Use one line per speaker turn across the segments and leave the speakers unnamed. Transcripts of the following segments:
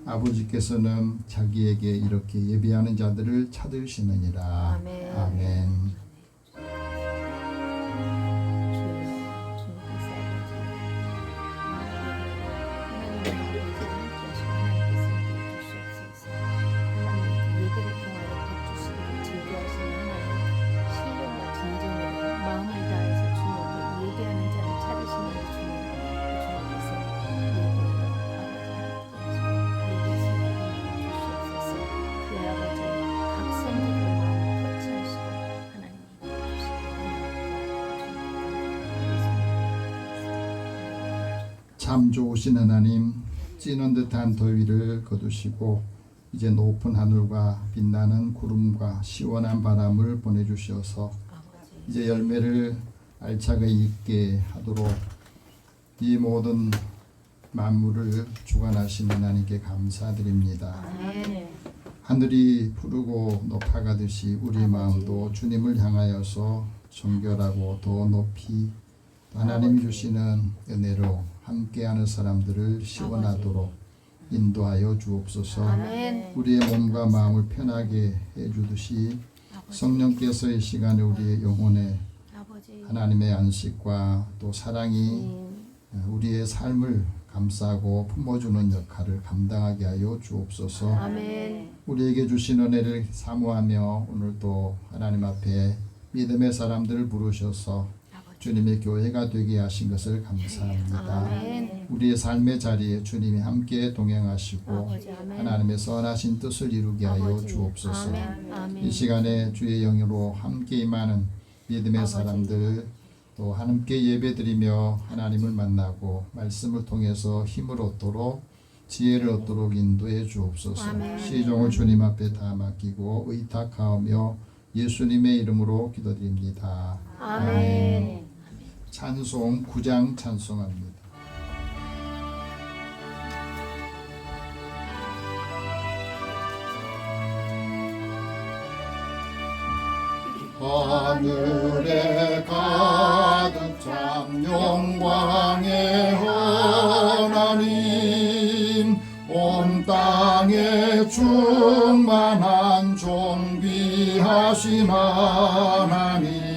아버지께서는 자기에게 이렇게 예비하는 자들을 찾으시느니라.
아멘.
아멘. 참 좋으신 하나님, 찌는 듯한 더위를 거두시고 이제 높은 하늘과 빛나는 구름과 시원한 바람을 보내주셔서 이제 열매를 알차게 익게 하도록 이 모든 만물을 주관하신 하나님께 감사드립니다. 하늘이 푸르고 높아가듯이 우리 마음도 주님을 향하여서 정결하고 더 높이 하나님이 주시는 은혜로 함께하는 사람들을 시원하도록 인도하여 주옵소서.
아멘.
우리의 몸과 마음을 편하게 해주듯이 성령께서 이 시간에 우리의 영혼에 하나님의 안식과 또 사랑이 우리의 삶을 감싸고 품어주는 역할을 감당하게 하여 주옵소서.
아멘.
우리에게 주신 은혜를 사모하며 오늘도 하나님 앞에 믿음의 사람들을 부르셔서 주님의 교회가 되게 하신 것을 감사합니다.
아멘.
우리의 삶의 자리에 주님이 함께 동행하시고
아버지, 아멘.
하나님의 선하신 뜻을 이루게 하여
아버지,
주옵소서.
아멘. 아멘.
이 시간에 주의 영으로 함께 임하는 믿음의
아버지.
사람들 또 함께 예배드리며 하나님을 만나고 말씀을 통해서 힘을 얻도록 지혜를 얻도록 인도해 주옵소서.
아멘.
시종을 주님 앞에 다 맡기고 의탁하오며 예수님의 이름으로 기도드립니다.
아멘.
찬송 9장 찬송합니다. 하늘에 가득 찬 영광의 하나님, 온 땅에 충만한 존귀하신 하나님,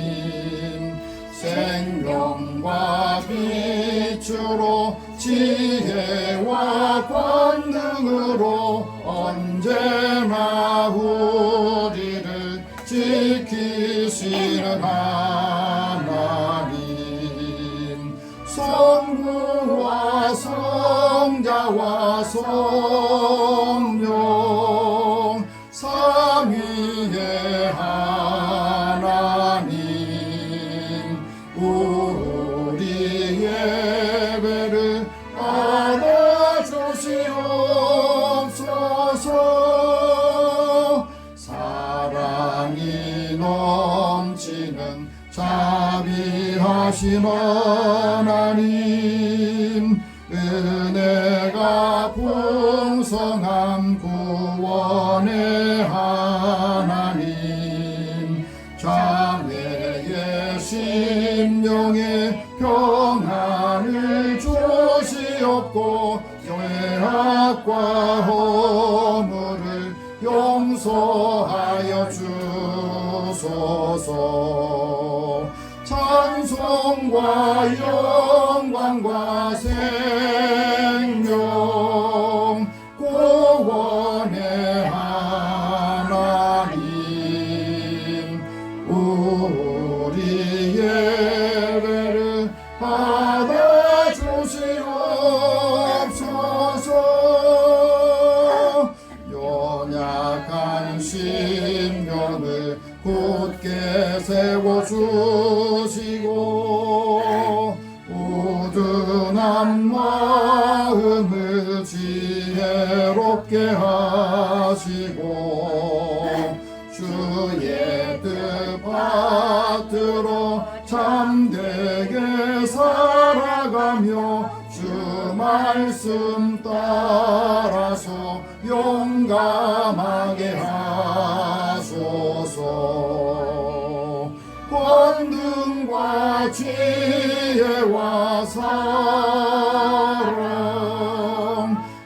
생명과 빛으로 지혜와 권능으로 언제나 우리를 지키시는 하나님, 성부와 성자와 성령 삼위의 하나님, 우리 예배를 받아주시옵소서. 사랑이 넘치는 자비하신 하나님, 은혜가 풍성한 구원의 하나님, 자매의 심령에 평안을 주시옵고 죄악과 허물을 용서하여 주소서. 찬송과 영광과 생명 구원의 하나님, 우리 예배를 받아주시옵소서. 연약한 심령을 굳게 세워주시고 우둔한 마음을 지혜롭게 하시고 주의 뜻 받들어 참되게 살아가며 주 말씀 따라서 용감하게 하소서. 권능과 지혜와 사랑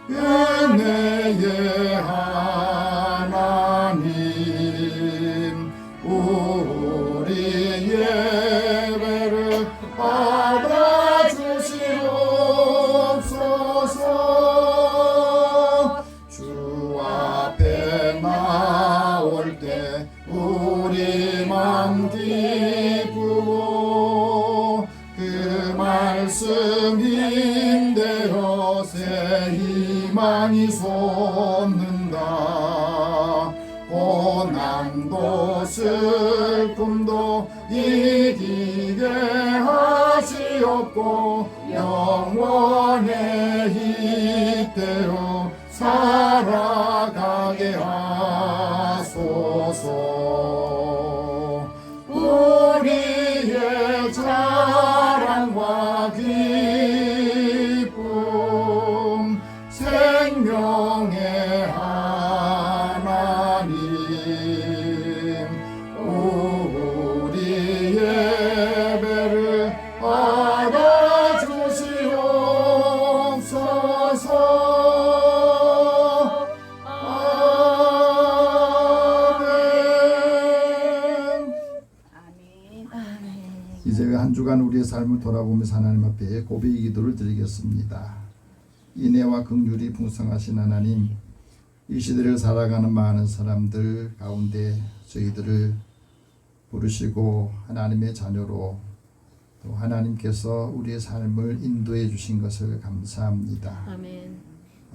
은혜 은혜의 하나님 우리 예배를 받아주시옵소서. 주 앞에 나올 때 우리 맘 기쁘고 그 말씀 힘대어 새 희망이 솟는다. 고난도 슬픔도 이기게 하시옵고 영원의 이대로 살아가게 하소서. 우리의 자랑과 기쁨 생명의 하나님 우리 예배를 받아주시옵소서. 아멘. 이제 한 주간 우리의 삶을 돌아보면서 하나님 앞에 고백의 기도를 드리겠습니다. 인애와 긍휼이 풍성하신 하나님, 이 시대를 살아가는 많은 사람들 가운데 저희들을 부르시고 하나님의 자녀로 또 하나님께서 우리의 삶을 인도해 주신 것을 감사합니다.
아멘.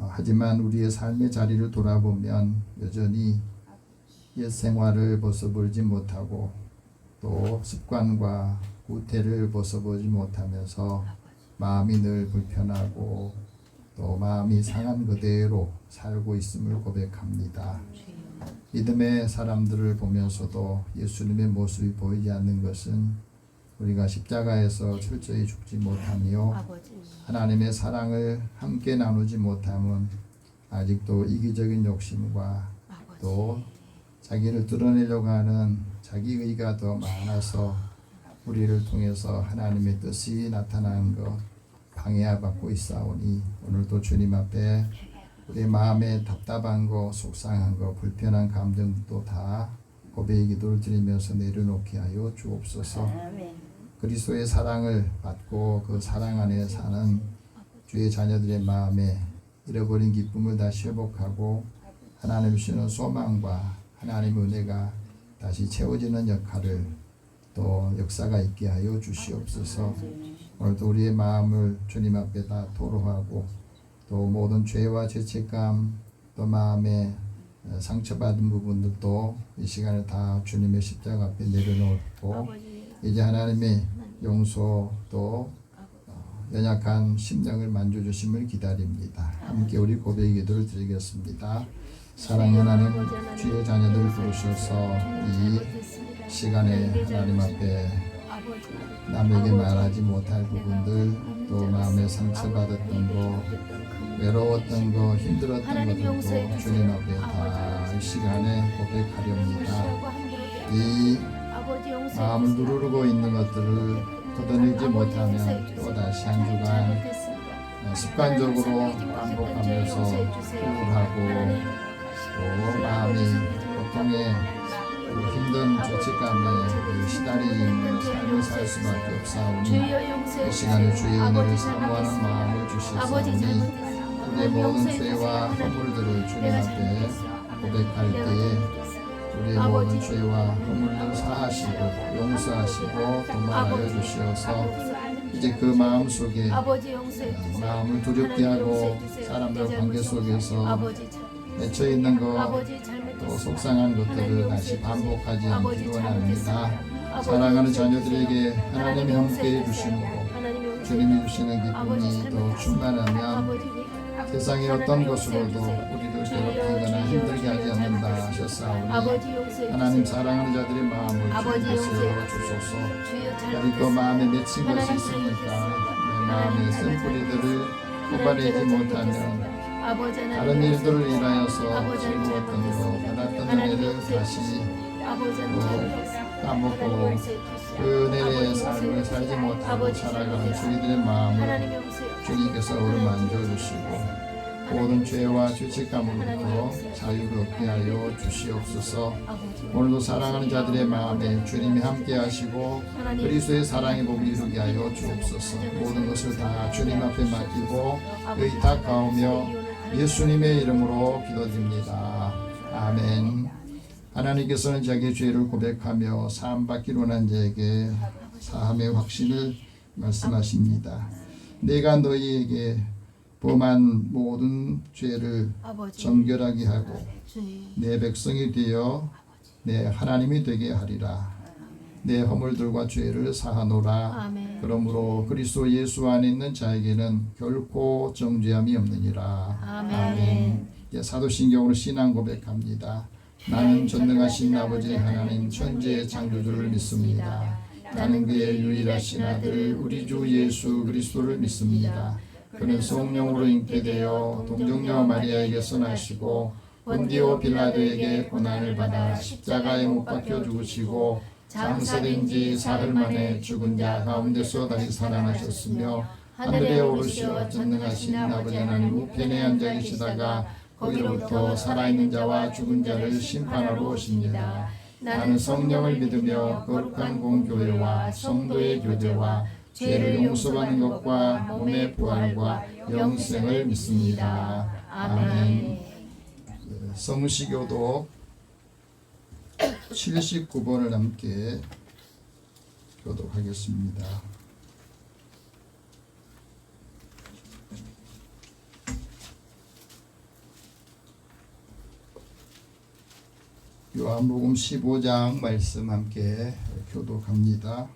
하지만 우리의 삶의 자리를 돌아보면 여전히 옛 생활을 벗어버리지 못하고 또 습관과 구태를 벗어보지 못하면서 마음이 늘 불편하고 또 마음이 상한 그대로 살고 있음을 고백합니다. 믿음의 사람들을 보면서도 예수님의 모습이 보이지 않는 것은 우리가 십자가에서 철저히 죽지 못하며 하나님의 사랑을 함께 나누지 못함은 아직도 이기적인 욕심과 또 자기를 드러내려고 하는 자기의가 더 많아서 우리를 통해서 하나님의 뜻이 나타나는 것 방해받고 있사오니 오늘도 주님 앞에 우리 마음에 답답한 거, 속상한 거, 불편한 감정도 다 고백의 기도를 드리면서 내려놓게 하여 주옵소서. 그리스도의 사랑을 받고 그 사랑 안에 사는 주의 자녀들의 마음에 잃어버린 기쁨을 다시 회복하고 하나님 주시는 소망과 하나님의 은혜가 다시 채워지는 역할을 또 역사가 있게 하여 주시옵소서. 오늘도 우리의 마음을 주님 앞에 다 토로하고 또 모든 죄와 죄책감 또 마음에 상처받은 부분들도 이 시간에 다 주님의 십자가 앞에 내려놓고 이제 하나님의 용서 또 연약한 심령을 만져주심을 기다립니다. 함께 우리 고백의 기도를 드리겠습니다. 사랑의 하나님, 주의 자녀들 부르셔서 이 시간에 하나님 앞에 남에게 말하지 못할 부분들 또 마음에 상처받았던 거 외로웠던 거 힘들었던 것들도 주님 앞에 다 이 시간에 고백하렵니다. 이 마음을 누르고 있는 것들을 걷어내지 못하면 또 다시 한 주간 습관적으로 반복하면서 우울하고 또 마음이 고통에 힘든 죄책감에 시달리는 삶을 살 수밖에 없사오니 이 시간에 주의 은혜를 사모하는 마음을 주시사오니 우리의 모든 죄와 허물들을 주님 앞에 고백할 때에 우리의 모든 죄와 허물을 사하시고 용서하시고 도말하여 주시어서 이제 그 마음 속에 마음을 두렵게 하고 사람들 관계 속에서 맺혀 있는 것 또 속상한 것들을 다시 반복하지 않기를 원합니다. 사랑하는 자녀들에게 하나님이 함께해 주심으로 주님이 주시는 기쁨이 더 충만하면 세상의 어떤 것으로도 우리를 괴롭히거나 힘들게 하지 않는다 하셨사오니 하나님 사랑하는 자들의 마음을 주님께서 주소서. 아직도 마음에 맺힌 것이 있으니까 내 마음의 쓴뿌리들을 뽑아내지 못하면 다른 일들을 인하여서 즐거웠던 거 받았던 은혜를 다시 까먹고 그 은혜의 삶을 살지 못하고 살아가는 저희들의 마음을 주님께서 어루만져 주시고 모든 죄와 죄책감으로부터 자유를 얻게 하여 주시옵소서. 오늘도 사랑하는 자들의 마음에 주님이 함께 하시고 그리스도의 사랑의 복을 이루게 하여 주옵소서. 모든 것을 다 주님 앞에 맡기고 의탁하오며 예수님의 이름으로 기도드립니다. 아멘. 하나님께서는 자기의 죄를 고백하며 사함받기로 한 자에게 사함의 확신을 말씀하십니다. 내가 너희에게 범한 모든 죄를 정결하게 하고 내 백성이 되어 내 하나님이 되게 하리라. 내 허물들과 죄를 사하노라. 그러므로 그리스도 예수 안에 있는 자에게는 결코 정죄함이 없느니라. 아멘. 사도신경으로 신앙 고백합니다. 나는 전능하신 아버지 하나님 천지의 창조주를 믿습니다. 나는 그의 유일하신 아들 우리 주 예수 그리스도를 믿습니다. 그는 성령으로 잉태되어 동정녀 마리아에게서 나시고 본디오 빌라도에게 고난을 받아 십자가에 못 박혀 죽으시고 장사된 지 사흘 만에 죽은 자 가운데서 다시 살아나셨으며 하늘에 오르시어 전능하신 아버지 하나님 우편에 앉아 계시다가 거기로부터 살아있는 자와 죽은 자를 심판하러 오십니다. 나는 성령을 믿으며 거룩한 공교회와 성도의 교제와 죄를 용서받는 것과 몸의 부활과 영생을 믿습니다. 아멘. 성시교독 79번을 함께 교독하겠습니다. 요한복음 15장 말씀 함께 교독합니다.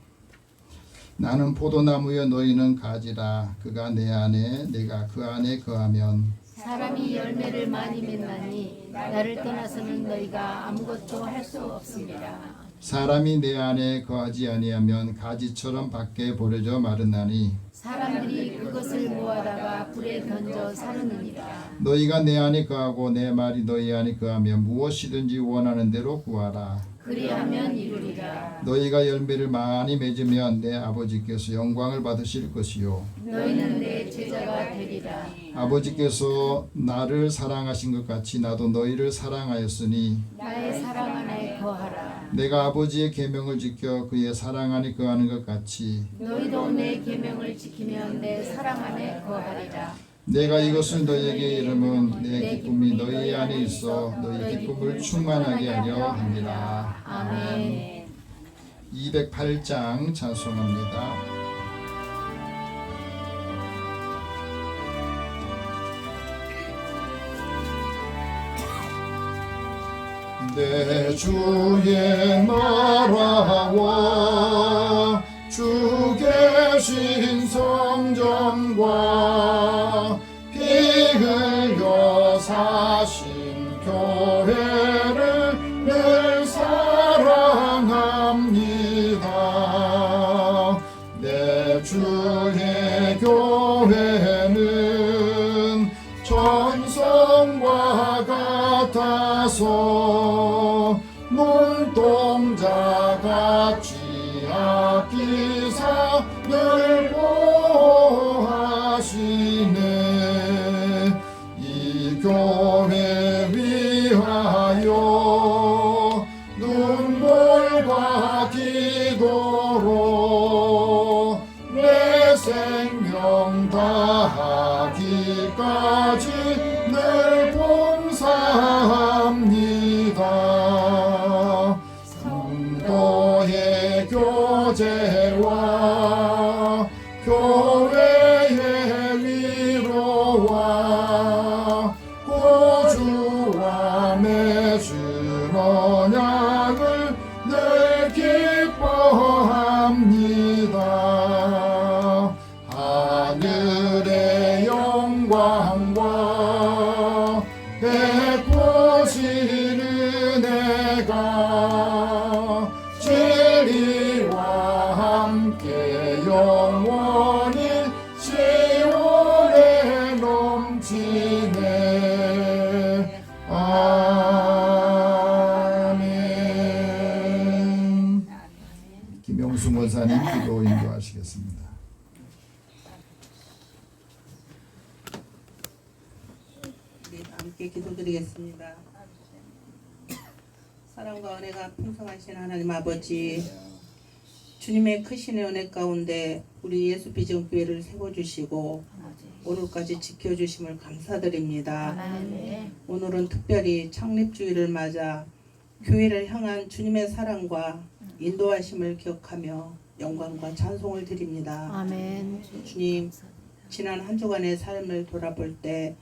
나는 포도나무여 너희는 가지라. 그가 내 안에 내가 그 안에 거하면
사람이 열매를 많이 맺나니 나를 떠나서는 너희가 아무것도 할 수 없습니다.
사람이 내 안에 거하지 아니하면 가지처럼 밖에 버려져 마르나니
사람들이 그것을 모아다가 불에 던져 사르느니라.
너희가 내 안에 거하고 내 말이 너희 안에 거하면 무엇이든지 원하는 대로 구하라.
그리하면 이루리라.
너희가 열매를 많이 맺으면 내 아버지께서 영광을 받으실 것이요
너희는 내 제자가 되리라.
아버지께서 나를 사랑하신 것 같이 나도 너희를 사랑하였으니
나의 사랑 안에 거하라.
내가 아버지의 계명을 지켜 그의 사랑 안에 거하는 것 같이
너희도 내 계명을 지키면 내 사랑 안에 거하리라.
내가 이것을 너희에게 이르면 내 기쁨이 너희 안에 있어 너희 기쁨을 충만하게 하려 합니다.
아멘.
208장 찬송합니다. 내 주의 나라와 주 계신 성전과 피 흘려 사신 교회를 늘 사랑합니다. 내 주의 교회는 전성과 같아서 눈동자같이 아끼사 늘 보호하시네. 이 교회 위하여 눈물과 기도로 내 생명 다하기까지 늘 봉사합니다. 성도의 교제와 교회의 위로와 구주와 맺은 언약을 늘 기뻐합니다. 하늘의 영광과 베푸신 은혜가 진리와 함께 영원히 시온에 넘치네. 아멘. 김영수 목사님 기도 인도하시겠습니다.
함께 기도드리겠습니다. 사랑과 은혜가 풍성하신 하나님 아버지, 주님의 크신 은혜 가운데 우리 예수비전교회를 세워주시고 오늘까지 지켜주심을 감사드립니다. 오늘은 특별히 창립주일을 맞아 교회를 향한 주님의 사랑과 인도하심을 기억하며 영광과 찬송을 드립니다.
아멘.
주님, 지난 한 주간의 삶을 돌아볼 때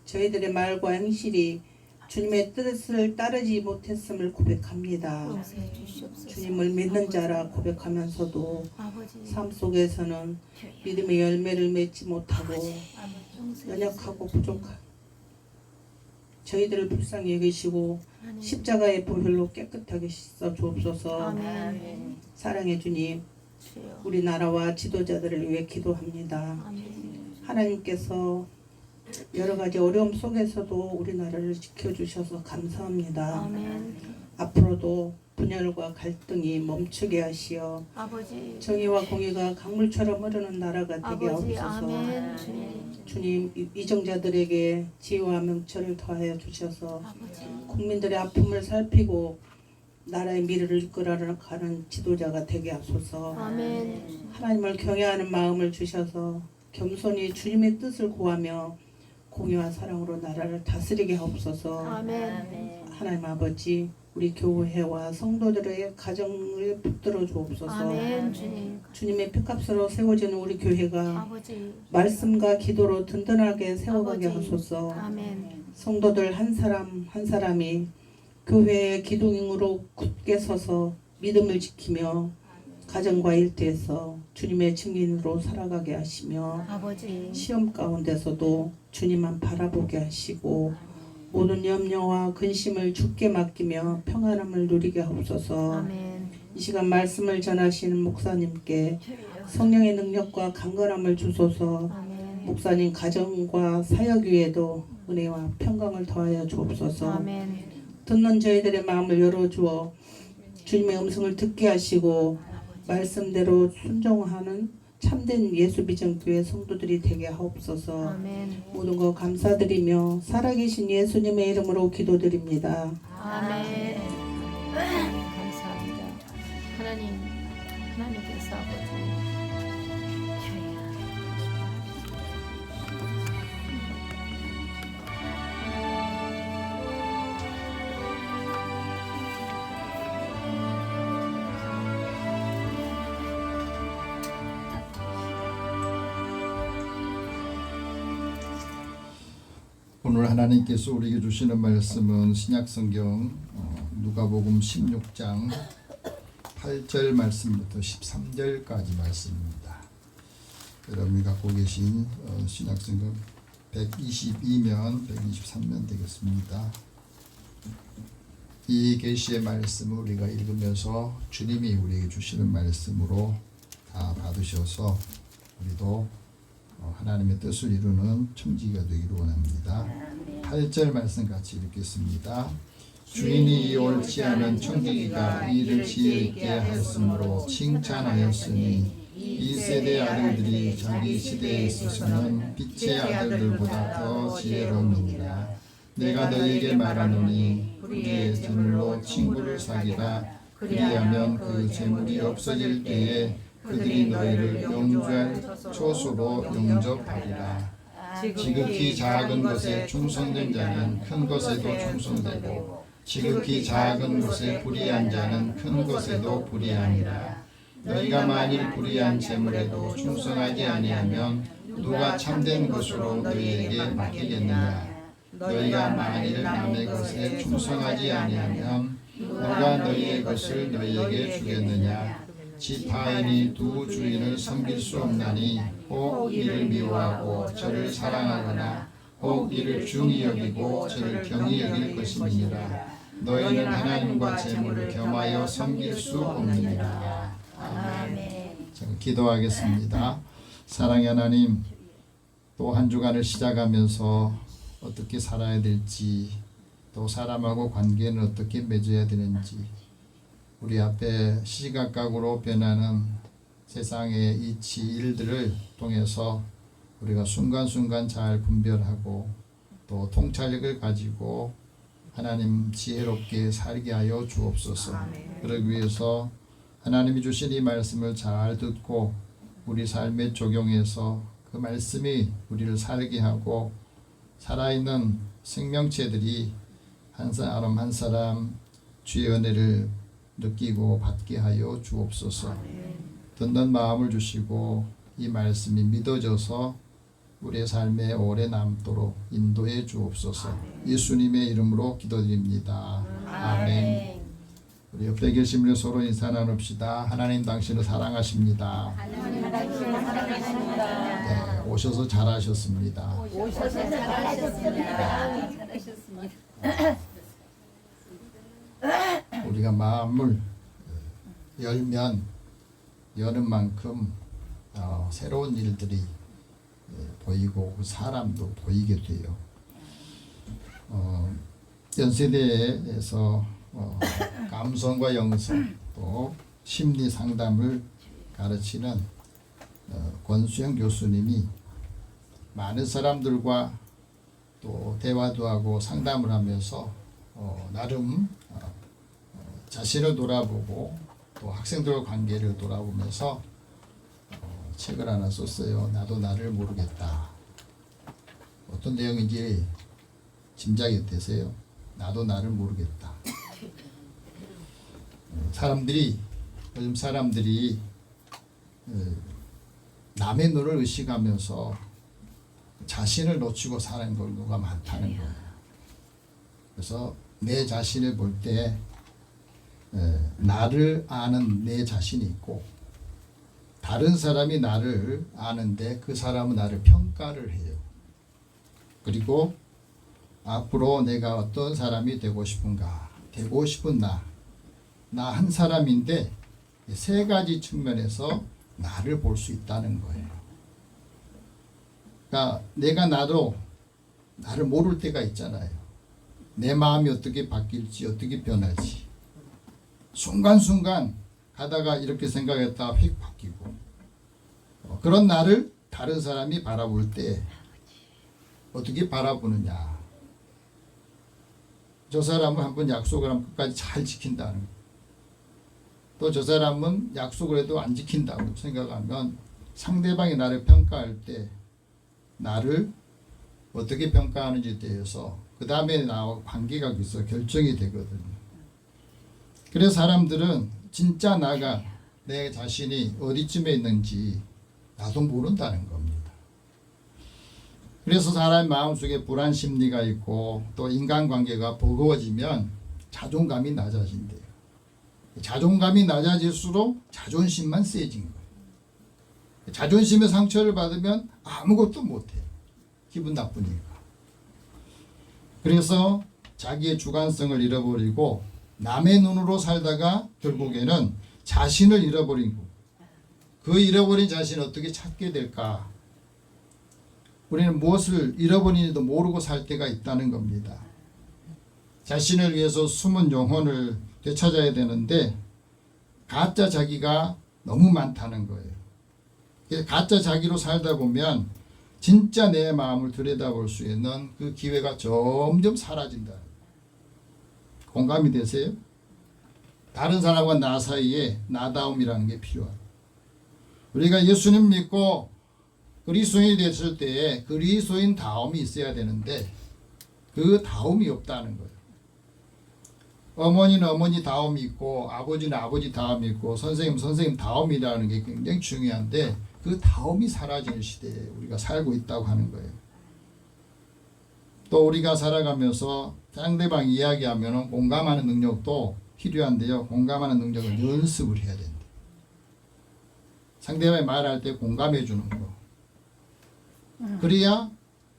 저희들의 말과 행실이 주님의 뜻을 따르지 못했음을 고백합니다.
용서해 주시옵소서.
주님을 믿는 자라 고백하면서도
아버지,
삶 속에서는 믿음의 열매를 맺지 못하고
용서해
연약하고 부족한 저희들을 불쌍히 여기시고
하나님.
십자가의 보혈로 깨끗하게 씻어 주옵소서.
아멘.
사랑의 주님,
주여.
우리나라와 지도자들을 위해 기도합니다.
아멘.
하나님께서 여러 가지 어려움 속에서도 우리나라를 지켜주셔서 감사합니다.
아멘.
앞으로도 분열과 갈등이 멈추게 하시어
아버지,
정의와 공의가 강물처럼 흐르는 나라가 되게
아버지,
하옵소서.
아멘. 주님,
주님, 위정자들에게 지혜와 명철을 더하여 주셔서
아버지,
국민들의 아픔을 살피고 나라의 미래를 이끌어가는 지도자가 되게 하소서.
아멘.
하나님을 경외하는 마음을 주셔서 겸손히 주님의 뜻을 구하며 공의와 사랑으로 나라를 다스리게 하옵소서.
아멘.
하나님 아버지, 우리 교회와 성도들의 가정을 붙들어 주옵소서.
아멘. 주님,
주님의 피값으로 세워지는 우리 교회가
아버지,
말씀과 기도로 든든하게 세워가게
아버지.
하소서.
아멘.
성도들 한 사람 한 사람이 교회의 기둥으로 굳게 서서 믿음을 지키며 가정과 일터에서 주님의 증인으로 살아가게 하시며
아버지,
시험 가운데서도 주님만 바라보게 하시고 모든 염려와 근심을 주께 맡기며 평안함을 누리게 하옵소서.
아멘.
이 시간 말씀을 전하시는 목사님께 성령의 능력과 강건함을 주소서.
아멘.
목사님 가정과 사역 위에도 은혜와 평강을 더하여 주옵소서.
아멘.
듣는 저희들의 마음을 열어주어 주님의 음성을 듣게 하시고 말씀대로 순종하는 참된 예수비전교회 성도들이 되게 하옵소서.
아멘.
모든 것 감사드리며 살아계신 예수님의 이름으로 기도드립니다.
아멘. 감사합니다. 하나님께서 아버지, 주여.
오늘 하나님께서 우리에게 주시는 말씀은 신약성경 누가복음 16장 8절 말씀부터 13절까지 말씀입니다. 여러분이 갖고 계신 신약성경 122면 123면 되겠습니다. 이 계시의 말씀을 우리가 읽으면서 주님이 우리에게 주시는 말씀으로 다 받으셔서 우리도 하나님의 뜻을 이루는 청지기가 되기를 원합니다. 8절 말씀 같이 읽겠습니다. 주인이 옳지 않은 청지기가 이를 지혜 있게 하였으므로 칭찬하였으니 이 세대 아들들이 자기 시대에 있어서는 빛의 아들들보다 더 지혜로우니라. 내가 너희에게 말하노니 우리의 재물로 친구를 사귀라. 그리하면 그 재물이 없어질 때에 그들이 너희를 영주할 초소로 영접하리라. 지극히 작은 것에 충성된 자는 큰 것에도 충성되고 지극히 작은 것에 불의한 자는 큰 것에도 불의하니라. 너희가 만일 불의한 재물에도 충성하지 아니하면 누가 참된 것으로 너희에게 맡기겠느냐. 너희가 만일 남의 것에 충성하지 아니하면 누가 너희의 것을 너희에게 주겠느냐. 집 타인이 두 주인을 섬길 수 없나니 혹 이를 미워하고 저를 사랑하거나 혹 이를 중히 여기고 저를 경히 여길 것임이니라. 너희는 하나님과 재물을 겸하여 섬길 수 없느니라. 아멘. 기도하겠습니다. 사랑의 하나님, 또 한 주간을 시작하면서 어떻게 살아야 될지, 또 사람하고 관계는 어떻게 맺어야 되는지, 우리 앞에 시시각각으로 변하는 세상의 이치 일들을 통해서 우리가 순간순간 잘 분별하고 또 통찰력을 가지고 하나님 지혜롭게 살게 하여 주옵소서. 그러기 위해서 하나님이 주신 이 말씀을 잘 듣고 우리 삶에 적용해서 그 말씀이 우리를 살게 하고 살아있는 생명체들이 한 사람 한 사람 주의 은혜를 느끼고 받게 하여 주옵소서. 듣는 마음을 주시고 이 말씀이 믿어져서 우리의 삶에 오래 남도록 인도해 주옵소서. 예수님의 이름으로 기도드립니다. 아멘. 우리 옆에 계신 분들 서로 인사 나눕시다. 하나님 당신을 사랑하십니다. 네, 오셔서 잘하셨습니다. 우리가 마음을 열면 여는 만큼 새로운 일들이 보이고 사람도 보이게 돼요. 연세대에서 감성과 영성 또 심리 상담을 가르치는 권수영 교수님이 많은 사람들과 또 대화도 하고 상담을 하면서 나름 자신을 돌아보고 또 학생들과 관계를 돌아보면서 책을 하나 썼어요. 나도 나를 모르겠다. 어떤 내용인지 짐작이 되세요? 나도 나를 모르겠다. 요즘 사람들이 남의 눈을 의식하면서 자신을 놓치고 사는 경우가 많다는 거예요. 그래서 내 자신을 볼 때 나를 아는 내 자신이 있고 다른 사람이 나를 아는데 그 사람은 나를 평가를 해요. 그리고 앞으로 내가 어떤 사람이 되고 싶은가, 되고 싶은 나 한 사람인데 세 가지 측면에서 나를 볼 수 있다는 거예요. 그러니까 내가 나도 나를 모를 때가 있잖아요. 내 마음이 어떻게 바뀔지, 어떻게 변할지. 순간순간 가다가 이렇게 생각했다가 휙 바뀌고 그런 나를 다른 사람이 바라볼 때 어떻게 바라보느냐. 저 사람은 한번 약속을 하면 끝까지 잘 지킨다는 거. 또 저 사람은 약속을 해도 안 지킨다고 생각하면 상대방이 나를 평가할 때 나를 어떻게 평가하는지에 대해서 그 다음에 나와 관계가 있어 결정이 되거든요. 그래서 사람들은 진짜 나가 내 자신이 어디쯤에 있는지 나도 모른다는 겁니다. 그래서 사람의 마음속에 불안 심리가 있고 또 인간관계가 버거워지면 자존감이 낮아진대요. 자존감이 낮아질수록 자존심만 세진 거예요. 자존심의 상처를 받으면 아무것도 못해요. 기분 나쁘니까. 그래서 자기의 주관성을 잃어버리고 남의 눈으로 살다가 결국에는 자신을 잃어버리고 그 잃어버린 자신을 어떻게 찾게 될까? 우리는 무엇을 잃어버리는지도 모르고 살 때가 있다는 겁니다. 자신을 위해서 숨은 영혼을 되찾아야 되는데 가짜 자기가 너무 많다는 거예요. 가짜 자기로 살다 보면 진짜 내 마음을 들여다볼 수 있는 그 기회가 점점 사라진다. 공감이 되세요? 다른 사람과 나 사이에 나다움이라는 게 필요하다. 우리가 예수님 믿고 그리스도인이 됐을 때에 그리스도인 다움이 있어야 되는데 그 다움이 없다는 거예요. 어머니는 어머니 다움이 있고 아버지는 아버지 다움이 있고 선생님 다움이라는 게 굉장히 중요한데 그 다움이 사라지는 시대에 우리가 살고 있다고 하는 거예요. 또 우리가 살아가면서 상대방 이야기하면 공감하는 능력도 필요한데요. 공감하는 능력을 연습을 해야 된다. 상대방이 말할 때 공감해 주는 거. 그래야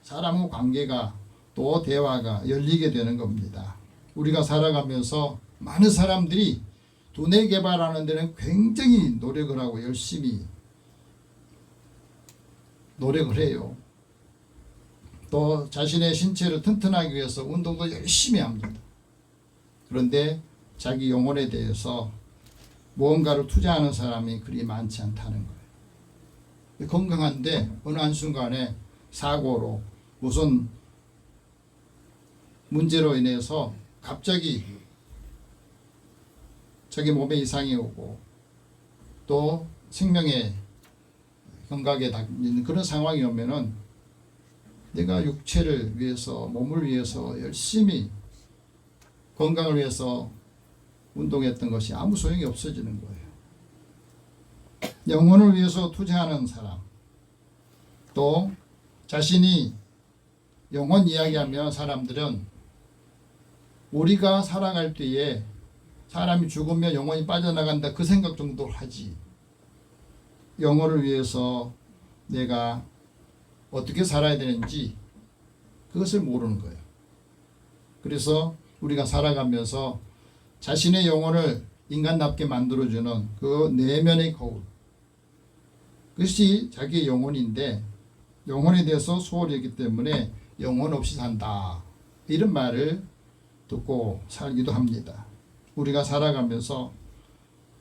사람과 관계가 또 대화가 열리게 되는 겁니다. 우리가 살아가면서 많은 사람들이 두뇌 개발하는 데는 굉장히 노력을 하고 열심히 노력을 해요. 또 자신의 신체를 튼튼하기 위해서 운동도 열심히 합니다. 그런데 자기 영혼에 대해서 무언가를 투자하는 사람이 그리 많지 않다는 거예요. 건강한데 어느 한순간에 사고로 무슨 문제로 인해서 갑자기 자기 몸에 이상이 오고 또 생명의 경각에 닥치는 그런 상황이 오면은 내가 육체를 위해서 몸을 위해서 열심히 건강을 위해서 운동했던 것이 아무 소용이 없어지는 거예요. 영혼을 위해서 투자하는 사람, 또 자신이 영혼 이야기하면 사람들은 우리가 살아갈 때에 사람이 죽으면 영혼이 빠져나간다 그 생각 정도 하지, 영혼을 위해서 내가 어떻게 살아야 되는지 그것을 모르는 거예요. 그래서 우리가 살아가면서 자신의 영혼을 인간답게 만들어주는 그 내면의 거울, 그것이 자기의 영혼인데 영혼에 대해서 소홀히 했기 때문에 영혼 없이 산다 이런 말을 듣고 살기도 합니다. 우리가 살아가면서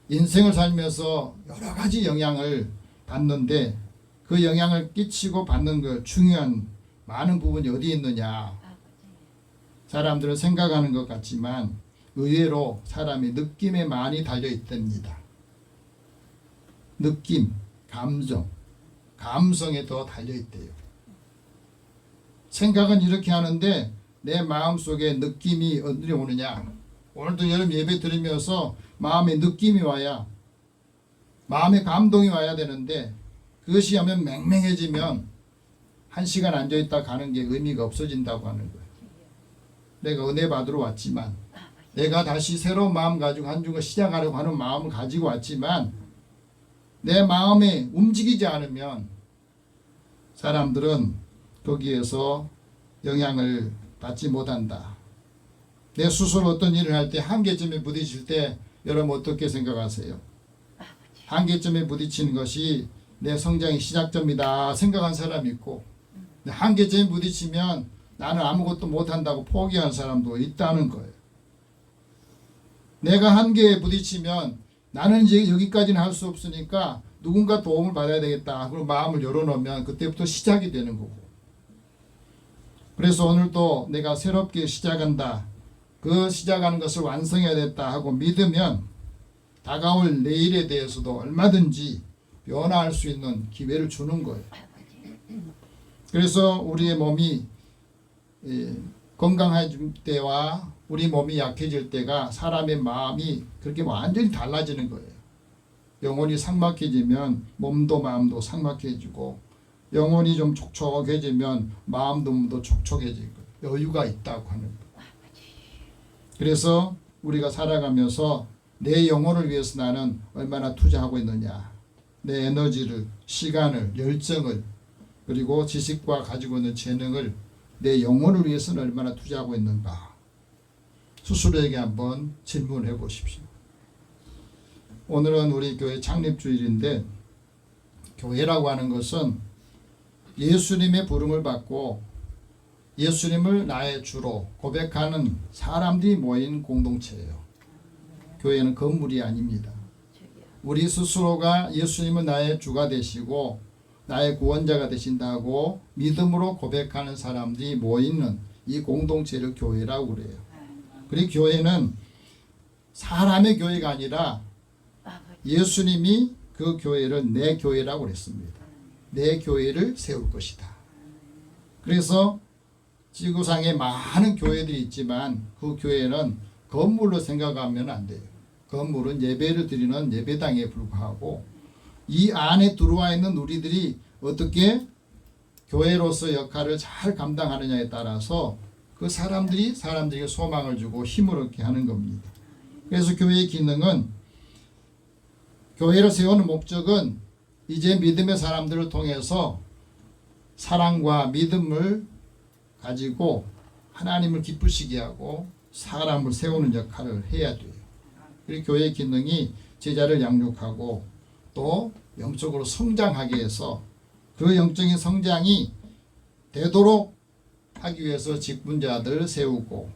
인생을 살면서 여러 가지 영향을 받는데 그 영향을 끼치고 받는 그 중요한 많은 부분이 어디에 있느냐, 사람들은 생각하는 것 같지만 의외로 사람이 느낌에 많이 달려있답니다. 느낌, 감성에 더 달려있대요. 생각은 이렇게 하는데 내 마음속에 느낌이 어디에 오느냐. 오늘도 여러분 예배 드리면서 마음에 느낌이 와야, 마음에 감동이 와야 되는데 그것이 하면 맹맹해지면 1시간 앉아있다 가는 게 의미가 없어진다고 하는 거예요. 내가 은혜 받으러 왔지만, 내가 다시 새로운 마음 가지고 한 주가 시작하려고 하는 마음을 가지고 왔지만 내 마음에 움직이지 않으면 사람들은 거기에서 영향을 받지 못한다. 내 스스로 어떤 일을 할 때 한계점에 부딪힐 때 여러분 어떻게 생각하세요? 한계점에 부딪히는 것이 내 성장의 시작점이다 생각한 사람이 있고, 한계점에 부딪히면 나는 아무것도 못한다고 포기하는 사람도 있다는 거예요. 내가 한계에 부딪히면 나는 이제 여기까지는 할 수 없으니까 누군가 도움을 받아야 되겠다. 그리고 마음을 열어놓으면 그때부터 시작이 되는 거고. 그래서 오늘도 내가 새롭게 시작한다. 그 시작하는 것을 완성해야 됐다 하고 믿으면 다가올 내일에 대해서도 얼마든지 변화할 수 있는 기회를 주는 거예요. 그래서 우리의 몸이 건강해질 때와 우리 몸이 약해질 때가 사람의 마음이 그렇게 완전히 달라지는 거예요. 영혼이 삭막해지면 몸도 마음도 삭막해지고, 영혼이 좀 촉촉해지면 마음도 몸도 촉촉해지고 여유가 있다고 하는 거예요. 그래서 우리가 살아가면서 내 영혼을 위해서 나는 얼마나 투자하고 있느냐, 내 에너지를, 시간을, 열정을, 그리고 지식과 가지고 있는 재능을 내 영혼을 위해서는 얼마나 투자하고 있는가, 스스로에게 한번 질문해 보십시오. 오늘은 우리 교회 창립주일인데, 교회라고 하는 것은 예수님의 부름을 받고 예수님을 나의 주로 고백하는 사람들이 모인 공동체예요. 교회는 건물이 아닙니다. 우리 스스로가 예수님은 나의 주가 되시고 나의 구원자가 되신다고 믿음으로 고백하는 사람들이 모이는 이 공동체를 교회라고 그래요. 그리고 교회는 사람의 교회가 아니라 예수님이 그 교회를 내 교회라고 그랬습니다. 내 교회를 세울 것이다. 그래서 지구상에 많은 교회들이 있지만 그 교회는 건물로 생각하면 안 돼요. 건물은 예배를 드리는 예배당에 불과하고, 이 안에 들어와 있는 우리들이 어떻게 교회로서 역할을 잘 감당하느냐에 따라서 그 사람들이 사람들에게 소망을 주고 힘을 얻게 하는 겁니다. 그래서 교회의 기능은, 교회를 세우는 목적은 이제 믿음의 사람들을 통해서 사랑과 믿음을 가지고 하나님을 기쁘시게 하고 사람을 세우는 역할을 해야 돼요. 그리고 교회의 기능이 제자를 양육하고 또 영적으로 성장하게 해서 그 영적인 성장이 되도록 하기 위해서 직분자들을 세우고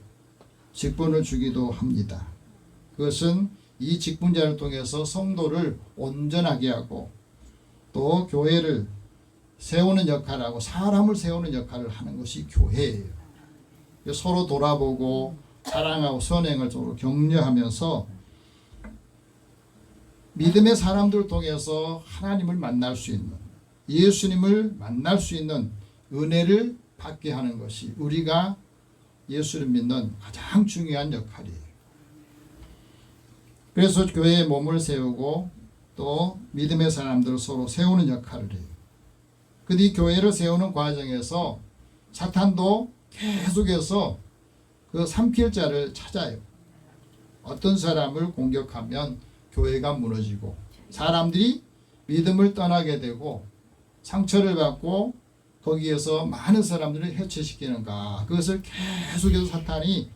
직분을 주기도 합니다. 그것은 이 직분자를 통해서 성도를 온전하게 하고 또 교회를 세우는 역할하고 사람을 세우는 역할을 하는 것이 교회예요. 서로 돌아보고 사랑하고 선행을 서로 격려하면서 믿음의 사람들을 통해서 하나님을 만날 수 있는, 예수님을 만날 수 있는 은혜를 받게 하는 것이 우리가 예수를 믿는 가장 중요한 역할이에요. 그래서 교회에 몸을 세우고 또 믿음의 사람들을 서로 세우는 역할을 해요. 근데 이 교회를 세우는 과정에서 사탄도 계속해서 그 삼킬 자를 찾아요. 어떤 사람을 공격하면 교회가 무너지고 사람들이 믿음을 떠나게 되고 상처를 받고 거기에서 많은 사람들을 해체시키는가. 그것을 계속해서 사탄이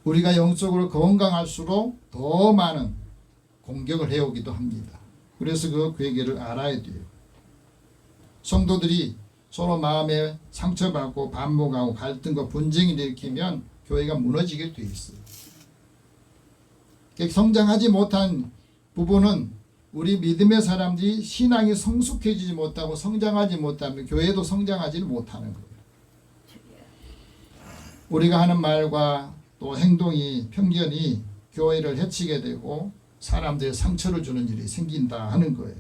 우리가 영적으로 건강할수록 더 많은 공격을 해오기도 합니다. 그래서 그 괴계를 알아야 돼요. 성도들이 서로 마음에 상처받고 반복하고 갈등과 분쟁을 일으키면 교회가 무너지게 돼 있어요. 성장하지 못한 부분은 우리 믿음의 사람들이 신앙이 성숙해지지 못하고 성장하지 못하면 교회도 성장하지 못하는 거예요. 우리가 하는 말과 또 행동이 편견이 교회를 해치게 되고 사람들의 상처를 주는 일이 생긴다 하는 거예요.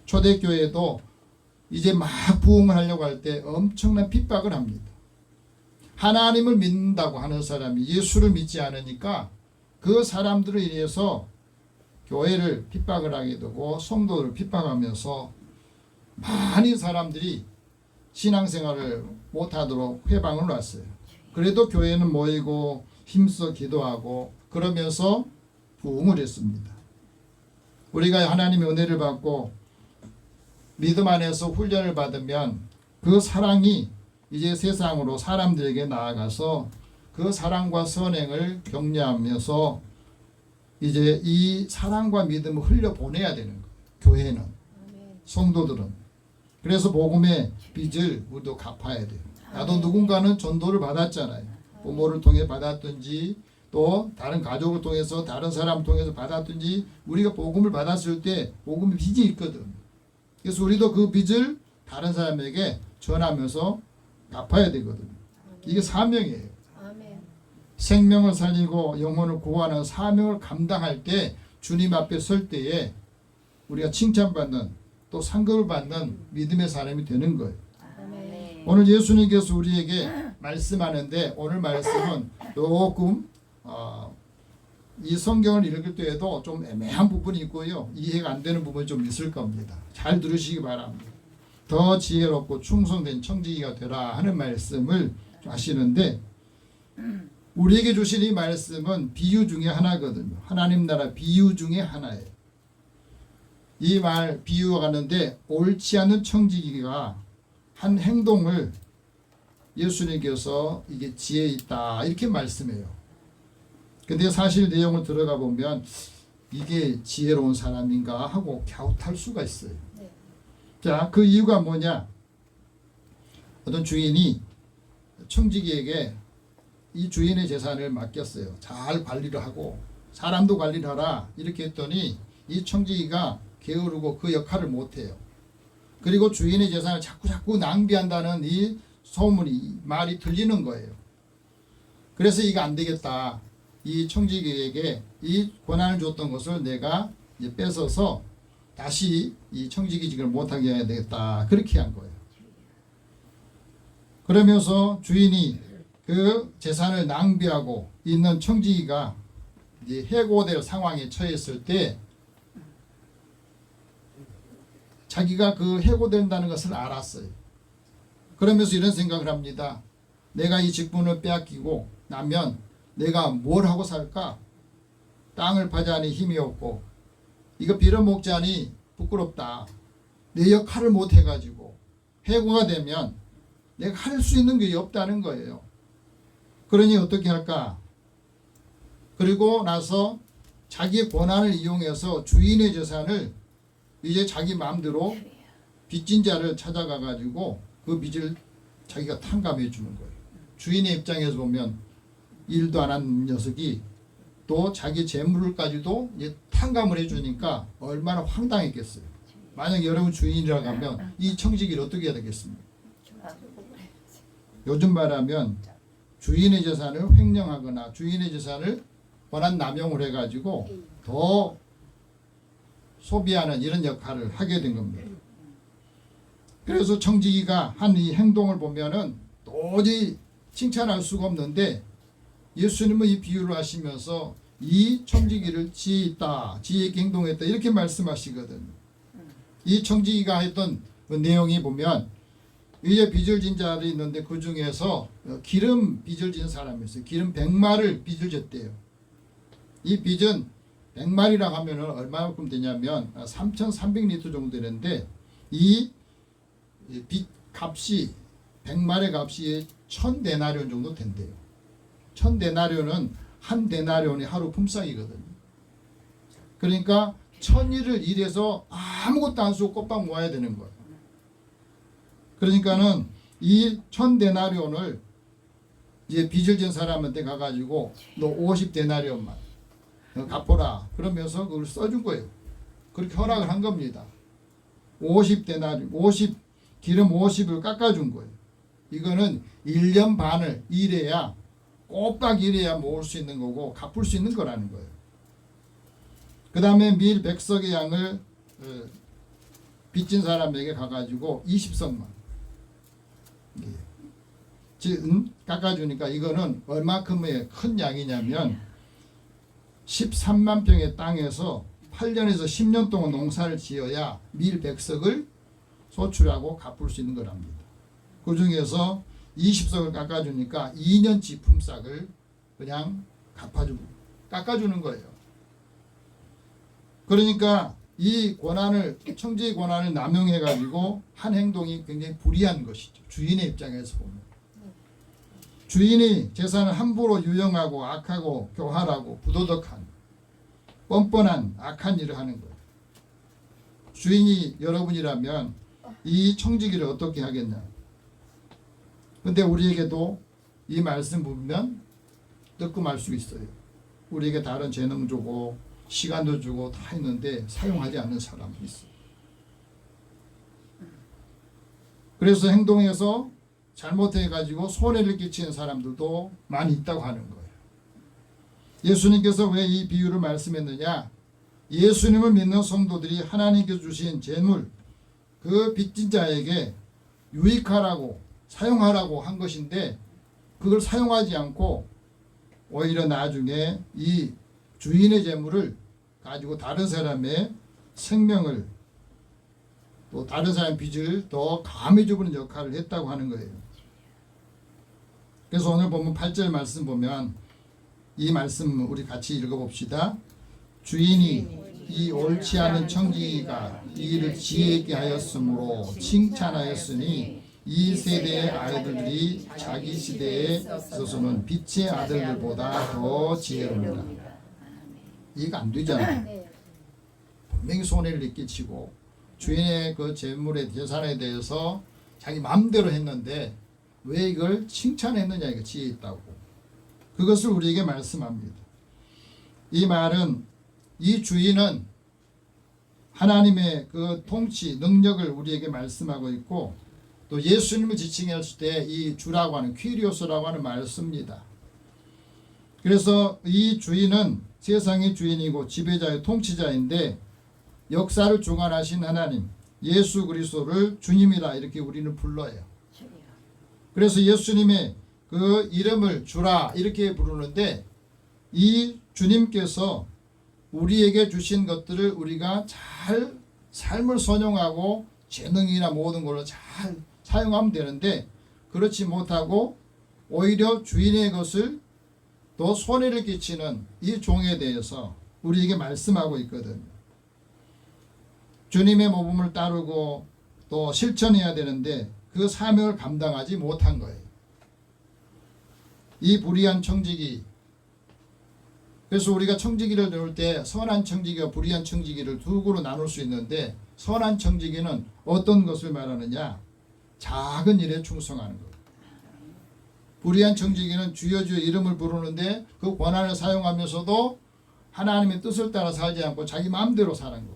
초대교회도 이제 막 부흥을 하려고 할 때 엄청난 핍박을 합니다. 하나님을 믿는다고 하는 사람이 예수를 믿지 않으니까 그 사람들을 인해서 교회를 핍박을 하게 되고 성도를 핍박하면서 많은 사람들이 신앙생활을 못하도록 회방을 놨어요. 그래도 교회는 모이고 힘써 기도하고 그러면서 부흥을 했습니다. 우리가 하나님의 은혜를 받고 믿음 안에서 훈련을 받으면 그 사랑이 이제 세상으로 사람들에게 나아가서 그 사랑과 선행을 격려하면서 이제 이 사랑과 믿음을 흘려보내야 되는 거예요. 교회는, 성도들은. 그래서 복음의 빚을 우리도 갚아야 돼요. 나도 누군가는 전도를 받았잖아요. 부모를 통해 받았든지 또 다른 가족을 통해서 다른 사람을 통해서 받았든지 우리가 복음을 받았을 때 복음의 빚이 있거든. 그래서 우리도 그 빚을 다른 사람에게 전하면서 갚아야 되거든요. 이게 사명이에요. 생명을 살리고 영혼을 구하는 사명을 감당할 때 주님 앞에 설 때에 우리가 칭찬받는 또 상급을 받는 믿음의 사람이 되는 거예요. 오늘 예수님께서 우리에게 말씀하는데 오늘 말씀은 조금 이 성경을 읽을 때에도 좀 애매한 부분이 있고요. 이해가 안 되는 부분이 좀 있을 겁니다. 잘 들으시기 바랍니다. 더 지혜롭고 충성된 청지기가 되라 하는 말씀을 하시는데 우리에게 주신 이 말씀은 비유 중에 하나거든요. 하나님 나라 비유 중에 하나예요. 이 말 비유가 가는데 옳지 않은 청지기가 한 행동을 예수님께서 이게 지혜 있다 이렇게 말씀해요. 근데 사실 내용을 들어가 보면 이게 지혜로운 사람인가 하고 갸웃할 수가 있어요. 자, 그 이유가 뭐냐? 어떤 주인이 청지기에게 이 주인의 재산을 맡겼어요. 잘 관리를 하고 사람도 관리를 하라 이렇게 했더니 이 청지기가 게으르고 그 역할을 못해요. 그리고 주인의 재산을 자꾸 낭비한다는 이 소문이 말이 들리는 거예요. 그래서 이거 안 되겠다. 이 청지기에게 이 권한을 줬던 것을 내가 이제 뺏어서 다시 이 청지기직을 못하게 해야 되겠다. 그렇게 한 거예요. 그러면서 주인이 그 재산을 낭비하고 있는 청지기가 이제 해고될 상황에 처했을 때 자기가 그 해고된다는 것을 알았어요. 그러면서 이런 생각을 합니다. 내가 이 직분을 빼앗기고 나면 내가 뭘 하고 살까? 땅을 파자니 힘이 없고 이거 빌어먹자니 부끄럽다. 내 역할을 못 해가지고 해고가 되면 내가 할 수 있는 게 없다는 거예요. 그러니 어떻게 할까? 그리고 나서 자기의 권한을 이용해서 주인의 재산을 이제 자기 마음대로 빚진 자를 찾아가 가지고 그 빚을 자기가 탕감해 주는 거예요. 주인의 입장에서 보면 일도 안 한 녀석이 또 자기 재물까지도 이제 탕감을 해주니까 얼마나 황당했겠어요. 만약 여러분 주인이라고 하면 이 청지기를 어떻게 해야 되겠습니까? 요즘 말하면 주인의 재산을 횡령하거나 주인의 재산을 권한 남용을 해가지고 더 소비하는 이런 역할을 하게 된 겁니다. 그래서 청지기가 한 이 행동을 보면은 도저히 칭찬할 수가 없는데 예수님은 이 비유를 하시면서 이 청지기를 지혜 있다, 지혜 있게 행동했다 이렇게 말씀하시거든요. 이 청지기가 했던 그 내용이 보면 이제 빚을 진 자들이 있는데 그 중에서 기름 빚을 진 사람이 있어요. 기름 100마를 빚을 졌대요. 이 빚은 100마리라고 하면 얼마만큼 되냐면 3,300리터 정도 되는데 이 빚 값이 100마리 값이 1,000데나리온 정도 된대요. 1,000데나리온은 한 데나리온이 하루 품삯이거든요. 그러니까 1,000일을 일해서 아무것도 안 쓰고 꽃밥 모아야 되는 거예요. 그러니까는 이 1,000데나리온을 이제 빚을 진 사람한테 가가지고 너 50데나리온만 갚아라 그러면서 그걸 써준 거예요. 그렇게 허락을 한 겁니다. 50데나리온, 기름 50을 깎아준 거예요. 이거는 1년 반을 일해야 꼬박 일해야 모을 수 있는 거고 갚을 수 있는 거라는 거예요. 그 다음에 밀 100석의 양을 빚진 사람에게 가가지고 20석만 깎아주니까 이거는 얼마큼의 큰 양이냐면 13만 평의 땅에서 8년에서 10년 동안 농사를 지어야 밀 100석을 소출하고 갚을 수 있는 거랍니다. 그 중에서 20석을 깎아주니까 2년치 품삯을 그냥 깎아주는 거예요. 그러니까 이 권한을, 청지의 권한을 남용해가지고 한 행동이 굉장히 불의한 것이죠. 주인의 입장에서 보면. 주인이 재산을 함부로 유용하고 악하고 교활하고 부도덕한 뻔뻔한 악한 일을 하는 거예요. 주인이 여러분이라면 이 청지기를 어떻게 하겠냐. 근데 우리에게도 이 말씀 보면 듣고 말 수 있어요. 우리에게 다른 재능 주고 시간도 주고 다 있는데 사용하지 않는 사람이 있어요. 그래서 행동에서 잘못해가지고 손해를 끼치는 사람들도 많이 있다고 하는 거예요. 예수님께서 왜 이 비유를 말씀했느냐. 예수님을 믿는 성도들이 하나님께서 주신 재물, 그 빚진 자에게 유익하라고 사용하라고 한 것인데 그걸 사용하지 않고 오히려 나중에 이 주인의 재물을 가지고 다른 사람의 생명을 또 다른 사람의 빚을 더 감해주는 역할을 했다고 하는 거예요. 그래서 오늘 보면 8절 말씀 보면 이 말씀 우리 같이 읽어봅시다. 주인이 이 옳지 않은 청지기가 이 일을 지혜 있게 하였으므로 칭찬하였으니 이 세대의 아이들이 자기 시대에 있어서는 빛의 아들들보다 더 지혜로우니라. 이해가 안 되잖아요. 분명히 손해를 끼치고 주인의 그 재물의 재산에 대해서 자기 마음대로 했는데 왜 이걸 칭찬했느냐. 이거 지혜 있다고. 그것을 우리에게 말씀합니다. 이 말은 이 주인은 하나님의 그 통치 능력을 우리에게 말씀하고 있고 또 예수님을 지칭했을 때 이 주라고 하는 퀴리오스라고 하는 말을 씁니다. 그래서 이 주인은 세상의 주인이고 지배자의 통치자인데 역사를 주관하신 하나님 예수 그리스도를 주님이라 이렇게 우리는 불러요. 그래서 예수님의 그 이름을 주라 이렇게 부르는데 이 주님께서 우리에게 주신 것들을 우리가 잘 삶을 선용하고 재능이나 모든 걸로 잘 사용하면 되는데 그렇지 못하고 오히려 주인의 것을 또 손해를 끼치는 이 종에 대해서 우리에게 말씀하고 있거든요. 주님의 모범을 따르고 또 실천해야 되는데 그 사명을 감당하지 못한 거예요. 이 불의한 청지기. 그래서 우리가 청지기를 나눌 때 선한 청지기와 불의한 청지기를 두 구로 나눌 수 있는데 선한 청지기는 어떤 것을 말하느냐. 작은 일에 충성하는 것. 불의한 청지기는 주여 주여 이름을 부르는데 그 권한을 사용하면서도 하나님의 뜻을 따라 살지 않고 자기 마음대로 사는 것.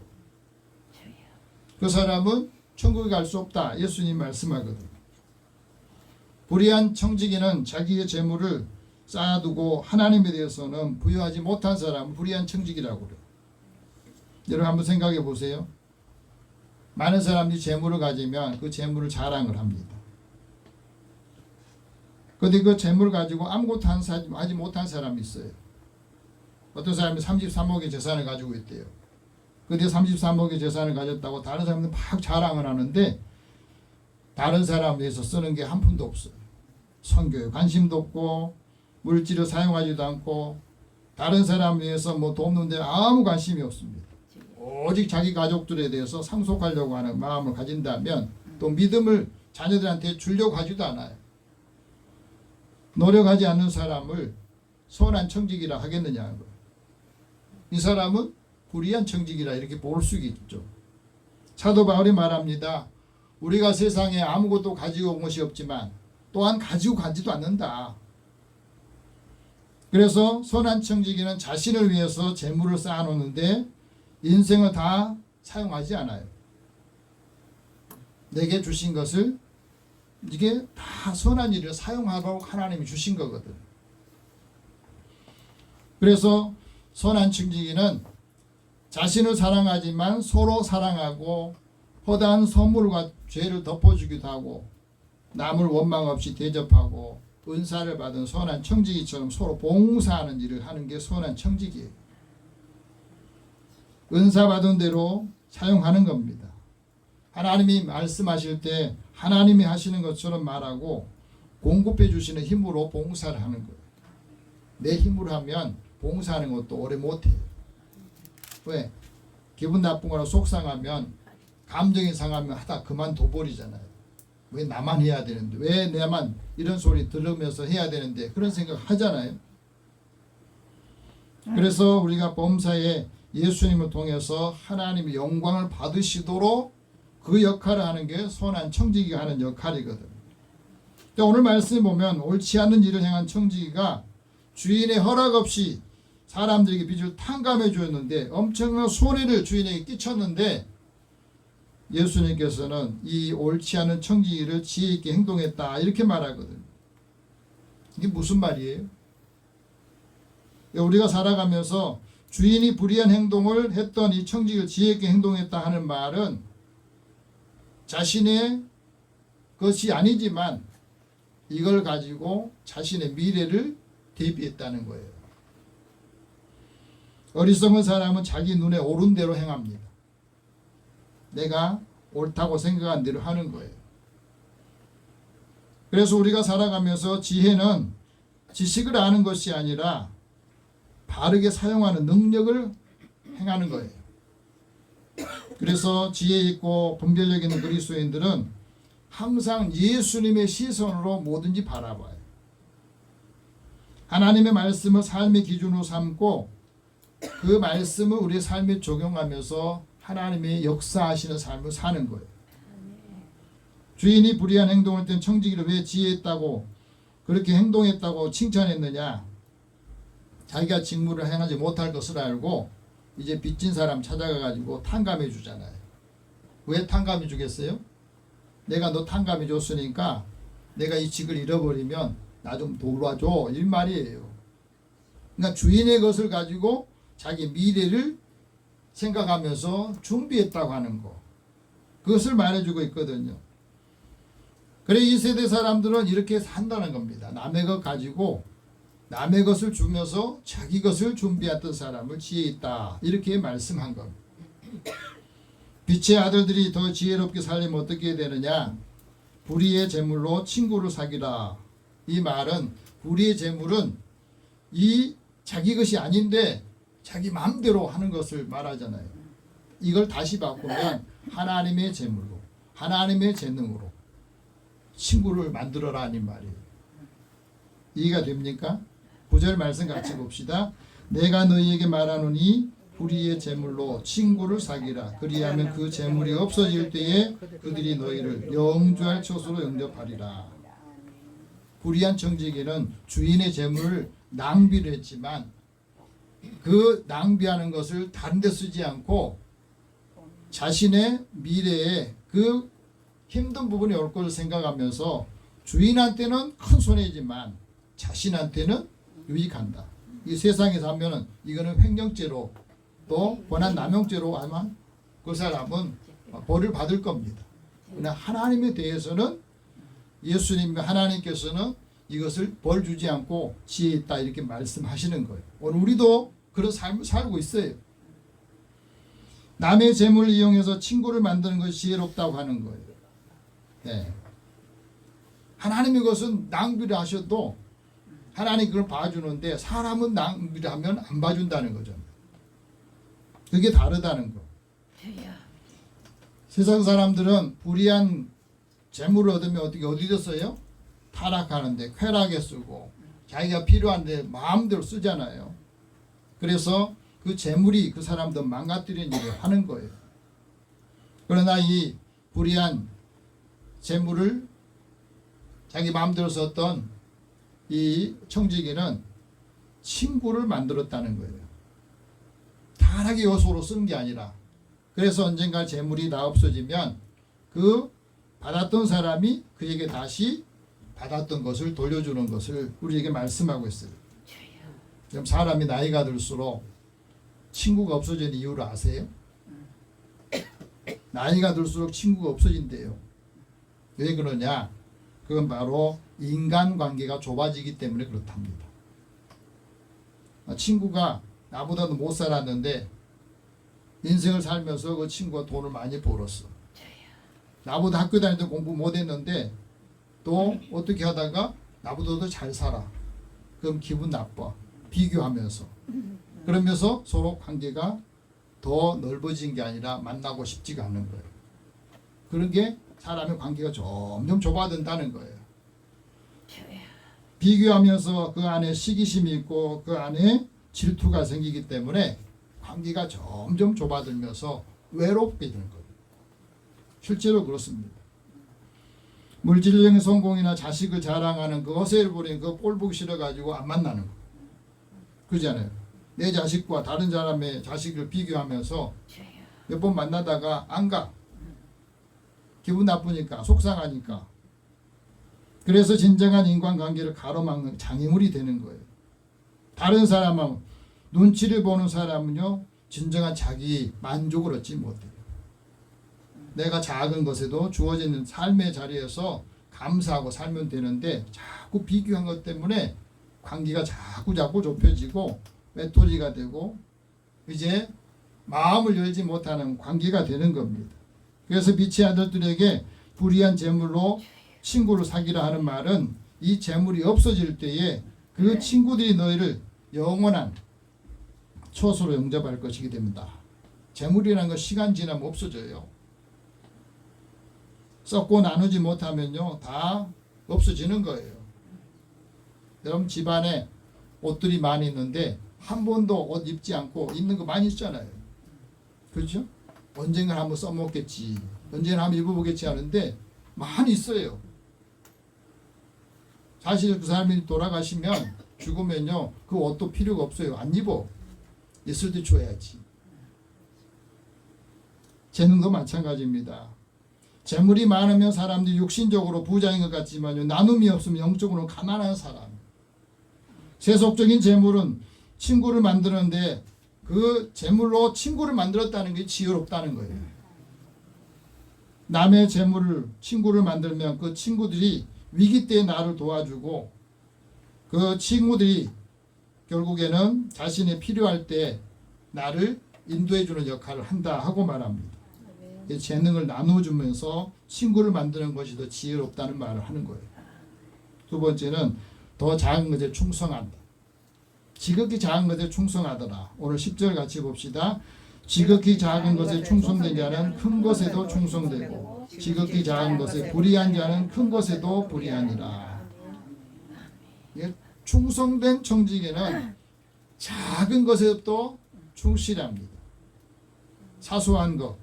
그 사람은 천국에 갈 수 없다. 예수님 말씀하거든요. 불의한 청지기는 자기의 재물을 쌓아두고 하나님에 대해서는 부여하지 못한 사람을 불의한 청지기라고 그래요. 여러분 한번 생각해 보세요. 많은 사람들이 재물을 가지면 그 재물을 자랑을 합니다. 그런데 그 재물을 가지고 아무것도 하지 못한 사람이 있어요. 어떤 사람이 33억의 재산을 가지고 있대요. 그런데 33억의 재산을 가졌다고 다른 사람들 막 자랑을 하는데 다른 사람에 대해서 쓰는 게 한 푼도 없어요. 선교에 관심도 없고 물질을 사용하지도 않고 다른 사람에 대해서 뭐 돕는데 아무 관심이 없습니다. 오직 자기 가족들에 대해서 상속하려고 하는 마음을 가진다면 또 믿음을 자녀들한테 주려고 하지도 않아요. 노력하지 않는 사람을 선한 청지기라 하겠느냐. 이 사람은 불의한 청지기라 이렇게 볼 수 있죠. 사도 바울이 말합니다. 우리가 세상에 아무것도 가지고 온 것이 없지만 또한 가지고 가지도 않는다. 그래서 선한 청지기는 자신을 위해서 재물을 쌓아놓는데 인생을 다 사용하지 않아요. 내게 주신 것을 이게 다 선한 일을 사용하라고 하나님이 주신 거거든. 그래서 선한 청지기는 자신을 사랑하지만 서로 사랑하고 허다한 선물과 죄를 덮어주기도 하고 남을 원망 없이 대접하고 은사를 받은 선한 청지기처럼 서로 봉사하는 일을 하는 게 선한 청지기예요. 은사 받은 대로 사용하는 겁니다. 하나님이 말씀하실 때 하나님이 하시는 것처럼 말하고 공급해 주시는 힘으로 봉사를 하는 거예요. 내 힘으로 하면 봉사하는 것도 오래 못해요. 왜? 기분 나쁜 거나 속상하면 감정이 상하면 하다 그만둬 버리잖아요. 왜 나만 해야 되는데, 왜 내만 이런 소리 들으면서 해야 되는데 그런 생각 하잖아요. 그래서 우리가 범사에 예수님을 통해서 하나님의 영광을 받으시도록 그 역할을 하는 게 선한 청지기가 하는 역할이거든. 그러니까 오늘 말씀에 보면 옳지 않은 일을 행한 청지기가 주인의 허락 없이 사람들에게 빚을 탕감해 주었는데 엄청난 손해를 주인에게 끼쳤는데 예수님께서는 이 옳지 않은 청지기를 지혜 있게 행동했다 이렇게 말하거든. 이게 무슨 말이에요? 우리가 살아가면서 주인이 불의한 행동을 했던 이 청지기를 지혜 있게 행동했다 하는 말은 자신의 것이 아니지만 이걸 가지고 자신의 미래를 대비했다는 거예요. 어리석은 사람은 자기 눈에 옳은 대로 행합니다. 내가 옳다고 생각한 대로 하는 거예요. 그래서 우리가 살아가면서 지혜는 지식을 아는 것이 아니라 바르게 사용하는 능력을 행하는 거예요. 그래서 지혜 있고 분별력 있는 그리스도인들은 항상 예수님의 시선으로 뭐든지 바라봐요. 하나님의 말씀을 삶의 기준으로 삼고 그 말씀을 우리의 삶에 적용하면서 하나님의 역사하시는 삶을 사는 거예요. 주인이 불의한 행동을 땐 청지기를 왜 지혜했다고 그렇게 행동했다고 칭찬했느냐. 자기가 직무를 행하지 못할 것을 알고 이제 빚진 사람 찾아가가지고 탕감해 주잖아요. 왜 탕감해 주겠어요? 내가 너 탕감해 줬으니까 내가 이 직을 잃어버리면 나 좀 돌봐줘 이 말이에요. 그러니까 주인의 것을 가지고 자기 미래를 생각하면서 준비했다고 하는 거. 그것을 말해주고 있거든요. 그래 이 세대 사람들은 이렇게 산다는 겁니다. 남의 것 가지고 남의 것을 주면서 자기 것을 준비했던 사람을 지혜 있다. 이렇게 말씀한 겁니다. 빛의 아들들이 더 지혜롭게 살려면 어떻게 되느냐. 불의의 재물로 친구를 사귀라. 이 말은 불의의 재물은 이 자기 것이 아닌데 자기 마음대로 하는 것을 말하잖아요. 이걸 다시 바꾸면 하나님의 재물로 하나님의 재능으로 친구를 만들어라 하는 말이에요. 이해가 됩니까? 9절 말씀 같이 봅시다. 내가 너희에게 말하노니 불의의 재물로 친구를 사귀라. 그리하면 그 재물이 없어질 때에 그들이 너희를 영주할 처소로 영접하리라. 불의한 청지기는 주인의 재물을 낭비를 했지만 그 낭비하는 것을 다른 데 쓰지 않고 자신의 미래에 그 힘든 부분이 올 것을 생각하면서 주인한테는 큰 손해지만 자신한테는 유익한다. 이 세상에서 하면은 이거는 횡령죄로 또 권한남용죄로 하면 그 사람은 벌을 받을 겁니다. 그러나 하나님에 대해서는 예수님 하나님께서는 이것을 벌 주지 않고 지혜 있다 이렇게 말씀하시는 거예요. 오늘 우리도 그런 삶을 살고 있어요. 남의 재물을 이용해서 친구를 만드는 것이 지혜롭다고 하는 거예요. 네. 하나님의 것은 낭비를 하셔도 하나님 그걸 봐주는데 사람은 낭비를 하면 안 봐준다는 거죠. 그게 다르다는 거. 세상 사람들은 불의한 재물을 얻으면 어디다 써요? 타락하는데 쾌락에 쓰고 자기가 필요한데 마음대로 쓰잖아요. 그래서 그 재물이 그 사람도 망가뜨리는 일을 하는 거예요. 그러나 이 불의한 재물을 자기 마음대로 썼던 이 청지기는 친구를 만들었다는 거예요. 타락의 요소로 쓴 게 아니라. 그래서 언젠가 재물이 다 없어지면 그 받았던 사람이 그에게 다시 받았던 것을 돌려주는 것을 우리에게 말씀하고 있어요. 그럼 사람이 나이가 들수록 친구가 없어지는 이유를 아세요? 나이가 들수록 친구가 없어진대요. 왜 그러냐? 그건 바로 인간관계가 좁아지기 때문에 그렇답니다. 친구가 나보다도 못 살았는데 인생을 살면서 그 친구가 돈을 많이 벌었어. 나보다 학교 다닐 때 공부 못했는데 또 어떻게 하다가 나보다 더 잘 살아. 그럼 기분 나빠. 비교하면서. 그러면서 서로 관계가 더 넓어진 게 아니라 만나고 싶지가 않은 거예요. 그런 게 사람의 관계가 점점 좁아든다는 거예요. 비교하면서 그 안에 시기심이 있고 그 안에 질투가 생기기 때문에 관계가 점점 좁아들면서 외롭게 되는 거예요. 실제로 그렇습니다. 물질적인 성공이나 자식을 자랑하는 그 허세를 부리는 그 꼴 보기 싫어가지고 안 만나는 거예요. 그렇잖아요. 내 자식과 다른 사람의 자식을 비교하면서 몇 번 만나다가 안 가. 기분 나쁘니까 속상하니까. 그래서 진정한 인간관계를 가로막는 장애물이 되는 거예요. 다른 사람은 눈치를 보는 사람은요 진정한 자기 만족을 얻지 못해요. 내가 작은 것에도 주어지는 삶의 자리에서 감사하고 살면 되는데 자꾸 비교한 것 때문에 관계가 자꾸 좁혀지고 외톨이가 되고 이제 마음을 열지 못하는 관계가 되는 겁니다. 그래서 빛의 아들들에게 불의한 재물로 친구를 사귀라 하는 말은 이 재물이 없어질 때에 그 친구들이 너희를 영원한 처소로 영접할 것이게 됩니다. 재물이라는 건 시간 지나면 없어져요. 썩고 나누지 못하면요 다 없어지는 거예요. 여러분 집안에 옷들이 많이 있는데 한 번도 옷 입지 않고 있는 거 많이 있잖아요. 그렇죠? 언젠가 한번 써먹겠지, 언젠가 한번 입어보겠지 하는데 많이 있어요. 사실 그 사람이 돌아가시면 죽으면요 그 옷도 필요가 없어요. 안 입어. 있을 때 줘야지. 재능도 마찬가지입니다. 재물이 많으면 사람들이 육신적으로 부자인 것 같지만요 나눔이 없으면 영적으로 가난한 사람. 세속적인 재물은 친구를 만드는데 그 재물로 친구를 만들었다는 게 지혜롭다는 거예요. 남의 재물을 친구를 만들면 그 친구들이 위기 때 나를 도와주고 그 친구들이 결국에는 자신이 필요할 때 나를 인도해주는 역할을 한다 하고 말합니다. 재능을 나눠주면서 친구를 만드는 것이 더 지혜롭다는 말을 하는 거예요. 두 번째는 더 작은 것에 충성한다. 지극히 작은 것에 충성하더라. 오늘 10절 같이 봅시다. 지극히 작은 것에 충성된 자는 큰 것에도 충성되고 지극히 작은 것에 불의한 자는 큰 것에도 불의하니라. 충성된 청지기는 작은 것에도 충실합니다. 사소한 것,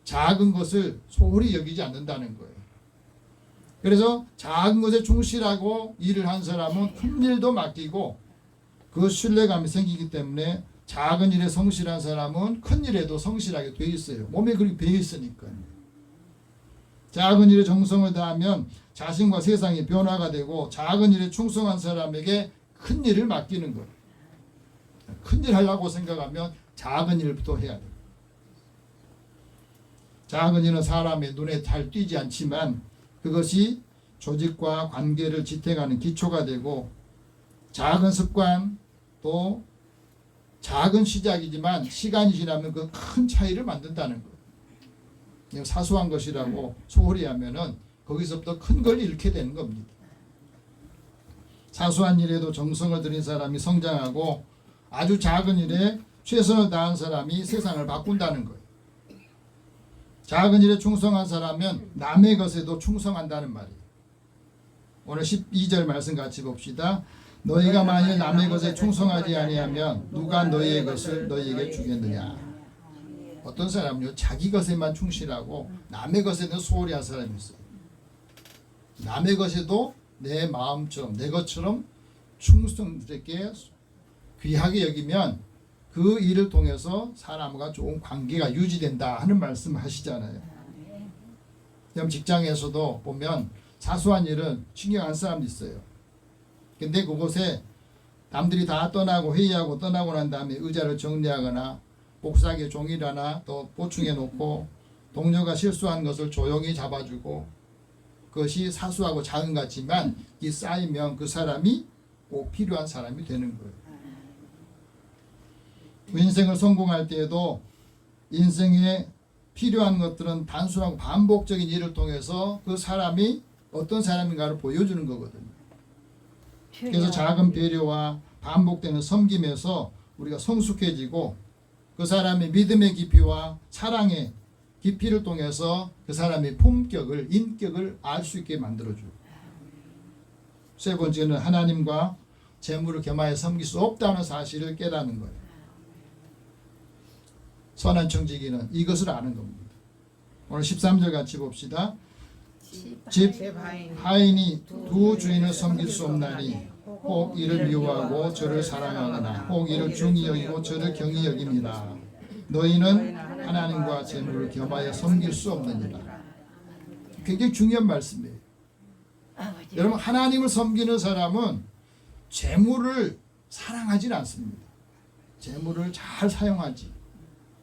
작은 것을 소홀히 여기지 않는다는 거예요. 그래서 작은 것에 충실하고 일을 한 사람은 큰 일도 맡기고 그 신뢰감이 생기기 때문에 작은 일에 성실한 사람은 큰 일에도 성실하게 돼 있어요. 몸에 그렇게 배어 있으니까요. 작은 일에 정성을 다하면 자신과 세상이 변화가 되고 작은 일에 충성한 사람에게 큰 일을 맡기는 거예요. 큰 일 하려고 생각하면 작은 일부터 해야 돼요. 작은 일은 사람의 눈에 잘 띄지 않지만 그것이 조직과 관계를 지탱하는 기초가 되고 작은 습관 또 작은 시작이지만 시간이 지나면 그 큰 차이를 만든다는 거예요. 사소한 것이라고 소홀히 하면은 거기서부터 큰 걸 잃게 되는 겁니다. 사소한 일에도 정성을 들인 사람이 성장하고 아주 작은 일에 최선을 다한 사람이 세상을 바꾼다는 거예요. 작은 일에 충성한 사람은 남의 것에도 충성한다는 말이에요. 오늘 12절 말씀 같이 봅시다. 너희가 만일 남의 것에 충성하지 아니하면 누가 너희의 것을 너희에게 주겠느냐. 어떤 사람은요 자기 것에만 충실하고 남의 것에는 소홀히 한 사람이 있어요. 남의 것에도 내 마음처럼 내 것처럼 충성스럽게 귀하게 여기면 그 일을 통해서 사람과 좋은 관계가 유지된다 하는 말씀 하시잖아요. 그럼 직장에서도 보면 사소한 일은 신경 안 사람도 있어요. 근데 그곳에 남들이 다 떠나고 회의하고 떠나고 난 다음에 의자를 정리하거나 복사하게 종이를 하나 또 보충해 놓고 동료가 실수한 것을 조용히 잡아주고 그것이 사소하고 작은 것 같지만 이 쌓이면 그 사람이 꼭 필요한 사람이 되는 거예요. 인생을 성공할 때에도 인생에 필요한 것들은 단순하고 반복적인 일을 통해서 그 사람이 어떤 사람인가를 보여주는 거거든요. 그래서 작은 배려와 반복되는 섬김에서 우리가 성숙해지고 그 사람의 믿음의 깊이와 사랑의 깊이를 통해서 그 사람의 품격을 인격을 알 수 있게 만들어줘요. 세 번째는 하나님과 재물을 겸하여 섬길 수 없다는 사실을 깨닫는 거예요. 선한 청지기는 이것을 아는 겁니다. 오늘 13절 같이 봅시다. 집 하인이 두 주인을 섬길 수 없나니 혹 이를 미워하고 저를 사랑하거나 혹 이를 중히 여기고 저를 경히 여깁니다. 너희는 하나님과 재물을 겸하여 섬길 수 없느니라. 굉장히 중요한 말씀이에요. 여러분 하나님을 섬기는 사람은 재물을 사랑하지는 않습니다. 재물을 잘 사용하지.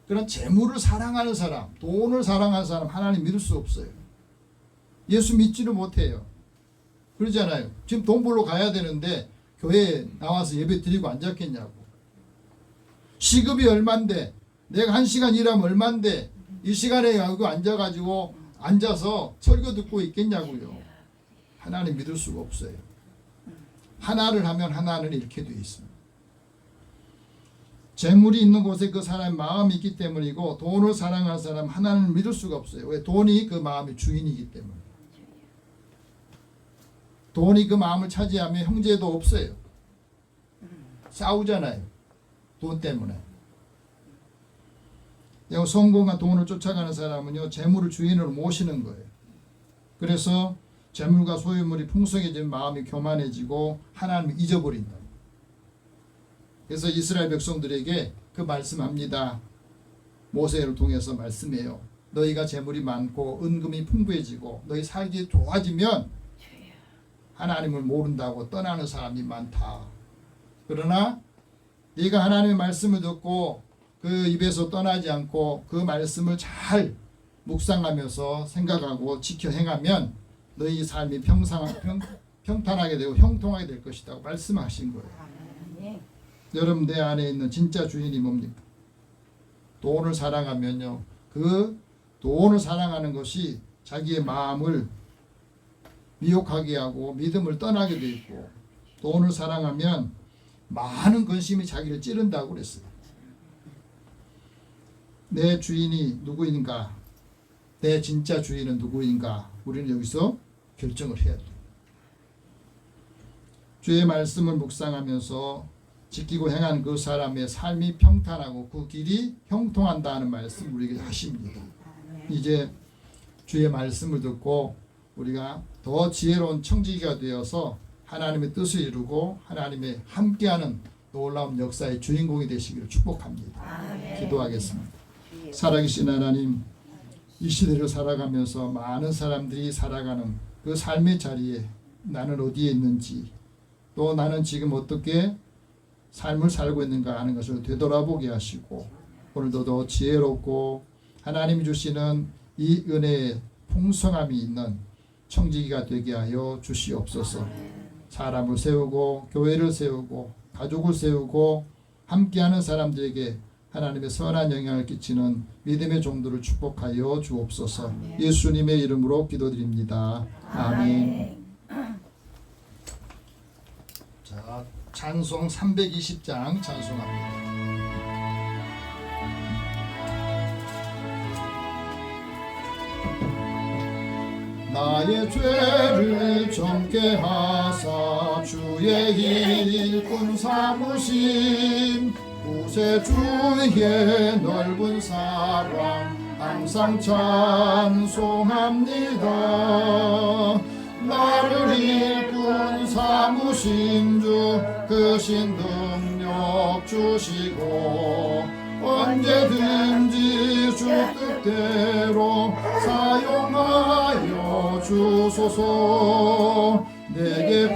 그런 재물을 사랑하는 사람, 돈을 사랑하는 사람 하나님 믿을 수 없어요. 예수 믿지를 못해요. 그러잖아요. 지금 돈 벌러 가야 되는데 교회에 나와서 예배 드리고 앉았겠냐고. 시급이 얼만데 내가 1시간 일하면 얼만데 이 시간에 여기 앉아서 설교 듣고 있겠냐고요. 하나님 믿을 수가 없어요. 하나를 하면 하나는 잃게 돼 있습니다. 재물이 있는 곳에 그 사람의 마음이 있기 때문이고 돈을 사랑하는 사람 하나님을 믿을 수가 없어요. 왜? 돈이 그 마음의 주인이기 때문에. 돈이 그 마음을 차지하면 형제도 없어요. 싸우잖아요. 돈 때문에. 성공과 돈을 쫓아가는 사람은요 재물을 주인으로 모시는 거예요. 그래서 재물과 소유물이 풍성해지면 마음이 교만해지고 하나님을 잊어버린다. 그래서 이스라엘 백성들에게 그 말씀합니다. 모세를 통해서 말씀해요. 너희가 재물이 많고 은금이 풍부해지고 너희 살기 좋아지면 하나님을 모른다고 떠나는 사람이 많다. 그러나 네가 하나님의 말씀을 듣고 그 입에서 떠나지 않고 그 말씀을 잘 묵상하면서 생각하고 지켜 행하면 너희 삶이 평탄하게 되고 형통하게 될 것이다 말씀하신 거예요. 여러분 내 안에 있는 진짜 주인이 뭡니까? 돈을 사랑하면요 그 돈을 사랑하는 것이 자기의 마음을 미혹하게 하고 믿음을 떠나게 돼 있고 돈을 사랑하면 많은 근심이 자기를 찌른다고 그랬어요. 내 주인이 누구인가? 내 진짜 주인은 누구인가? 우리는 여기서 결정을 해야 돼요. 주의 말씀을 묵상하면서 지키고 행한 그 사람의 삶이 평탄하고 그 길이 형통한다는 말씀 우리에게 하십니다. 이제 주의 말씀을 듣고 우리가 더 지혜로운 청지기가 되어서 하나님의 뜻을 이루고 하나님의 함께하는 놀라운 역사의 주인공이 되시기를 축복합니다. 기도하겠습니다. 살아계신 하나님, 이 시대를 살아가면서 많은 사람들이 살아가는 그 삶의 자리에 나는 어디에 있는지, 또 나는 지금 어떻게 삶을 살고 있는가 하는 것을 되돌아보게 하시고, 오늘도 더 지혜롭고 하나님이 주시는 이 은혜의 풍성함이 있는 청지기가 되게 하여 주시옵소서. 사람을 세우고 교회를 세우고 가족을 세우고 함께하는 사람들에게 하나님의 선한 영향을 끼치는 믿음의 종들을 축복하여 주옵소서. 예수님의 이름으로 기도드립니다. 아멘. 자, 찬송 320장 찬송합니다. 나의 죄를 정케 하사 주의 일꾼 삼으심, 구세주의 넓은 사랑 항상 찬송합니다. 나를 일꾼 삼으신 주 크신 능력 주시고 언제든지 주 뜻대로 사용하여 주소서. 내게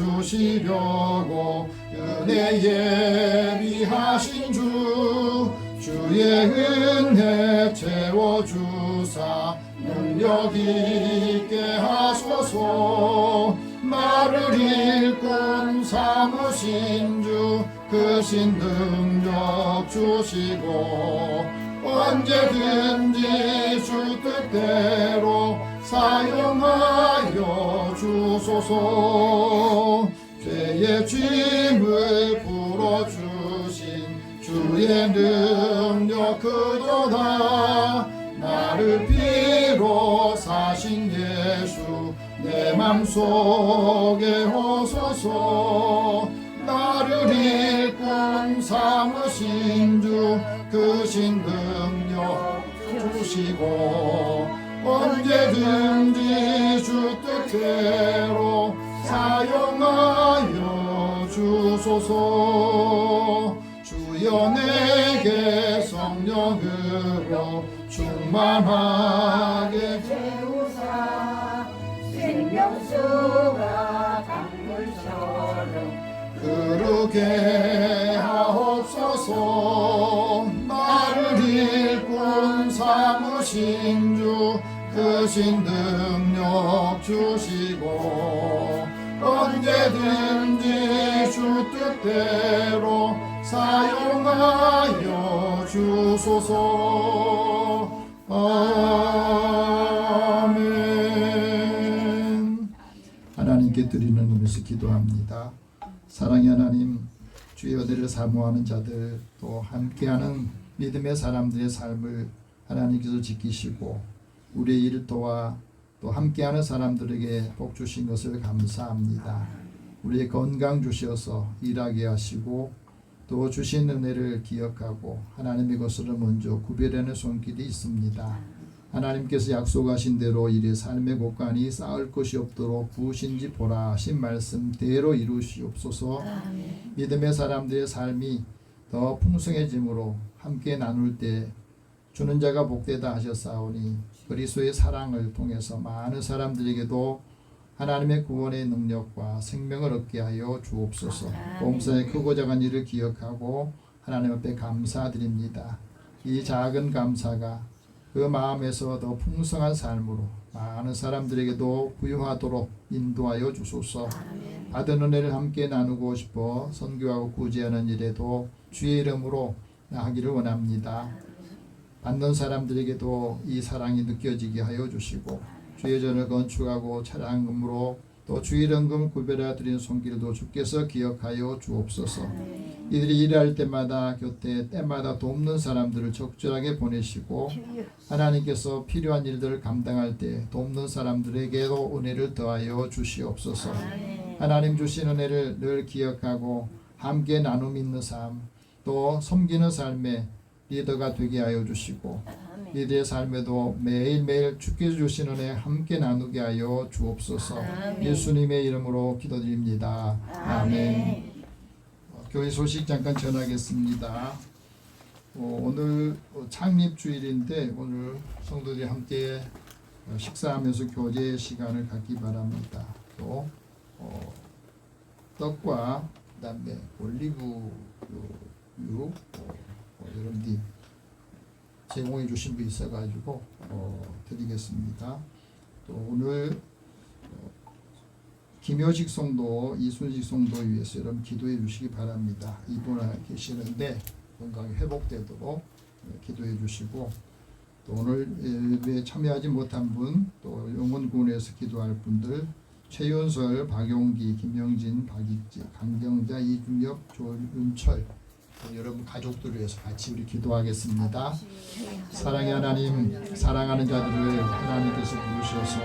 부어주시려고 은혜 예비하신 주, 주의 은혜 채워주사 능력 있게 하소서. 나를 일꾼 삼으신 주 크신 능력 주시고 언제든지 주 뜻대로 사용하여 주소서. 죄의 짐을 풀어주신 주의 능력 크도다. 나를 피로 사신 예수 내 맘속에 오소서. 나를 일꾼 삼으신 주 크신 능력 주시고 언제든지 주 뜻대로 사용하여 주소서. 주여 내게 성령으로 충만하게
채우사 생명수가 강물처럼
흐르게 하옵소서. 나를 일꾼 삼으신 주 크신 능력 주시고 언제든지 주 뜻대로 사용하여 주소서. 아멘. 하나님께 드리는 의미에서 기도합니다. 사랑의 하나님, 주의 은혜를 사모하는 자들, 또 함께하는 믿음의 사람들의 삶을 하나님께서 지키시고 우리의 일터와 또 함께하는 사람들에게 복 주신 것을 감사합니다. 우리의 건강 주셔서 일하게 하시고 또 주신 은혜를 기억하고 하나님의 것으로 먼저 구별하는 손길이 있습니다. 하나님께서 약속하신 대로 이래 삶의 곳간이 쌓을 것이 없도록 부으신지 보라 하신 말씀대로 이루시옵소서. 믿음의 사람들의 삶이 더 풍성해짐으로 함께 나눌 때 주는 자가 복되다 하셨사오니 그리스도의 사랑을 통해서 많은 사람들에게도 하나님의 구원의 능력과 생명을 얻게 하여 주옵소서. 봉사의 크고 작은 일을 기억하고 하나님 앞에 감사드립니다. 이 작은 감사가 그 마음에서 더 풍성한 삶으로 많은 사람들에게도 부유하도록 인도하여 주소서. 받은 은혜를 함께 나누고 싶어 선교하고 구제하는 일에도 주의 이름으로 하기를 원합니다. 받는 사람들에게도 이 사랑이 느껴지게 하여 주시고 주의 전을 건축하고 차량금으로 또 주의 연금 구별하여 드리는 손길도 주께서 기억하여 주옵소서. 이들이 일할 때마다 곁에 때마다 돕는 사람들을 적절하게 보내시고 하나님께서 필요한 일들을 감당할 때 돕는 사람들에게도 은혜를 더하여 주시옵소서. 하나님 주신 은혜를 늘 기억하고 함께 나눔 있는 삶, 또 섬기는 삶에 리더가 되게 하여 주시고 이들의 삶에도 매일매일 주께서 주신 은혜 함께 나누게 하여 주옵소서. 예수님의 이름으로 기도드립니다. 아멘. 교회 소식 잠깐 전하겠습니다. 오늘 창립주일인데 오늘 성도들이 함께 식사하면서 교제 시간을 갖기 바랍니다. 또 떡과 그다음에 올리브유 여러분들이 제공해 주신 분 있어가지고 드리겠습니다. 또 오늘 김효식 성도, 이순식 성도 위해서 여러분 기도해 주시기 바랍니다. 입원해 계시는데 건강이 회복되도록 기도해 주시고, 또 오늘 예배에 참여하지 못한 분, 또 용원군에서 기도할 분들, 최윤설, 박용기, 김영진, 박익지, 강경자, 이준엽, 조윤철, 여러분 가족들을 위해서 같이 우리 기도하겠습니다. 사랑의 하나님, 사랑하는 자들을 하나님께서 부르셔서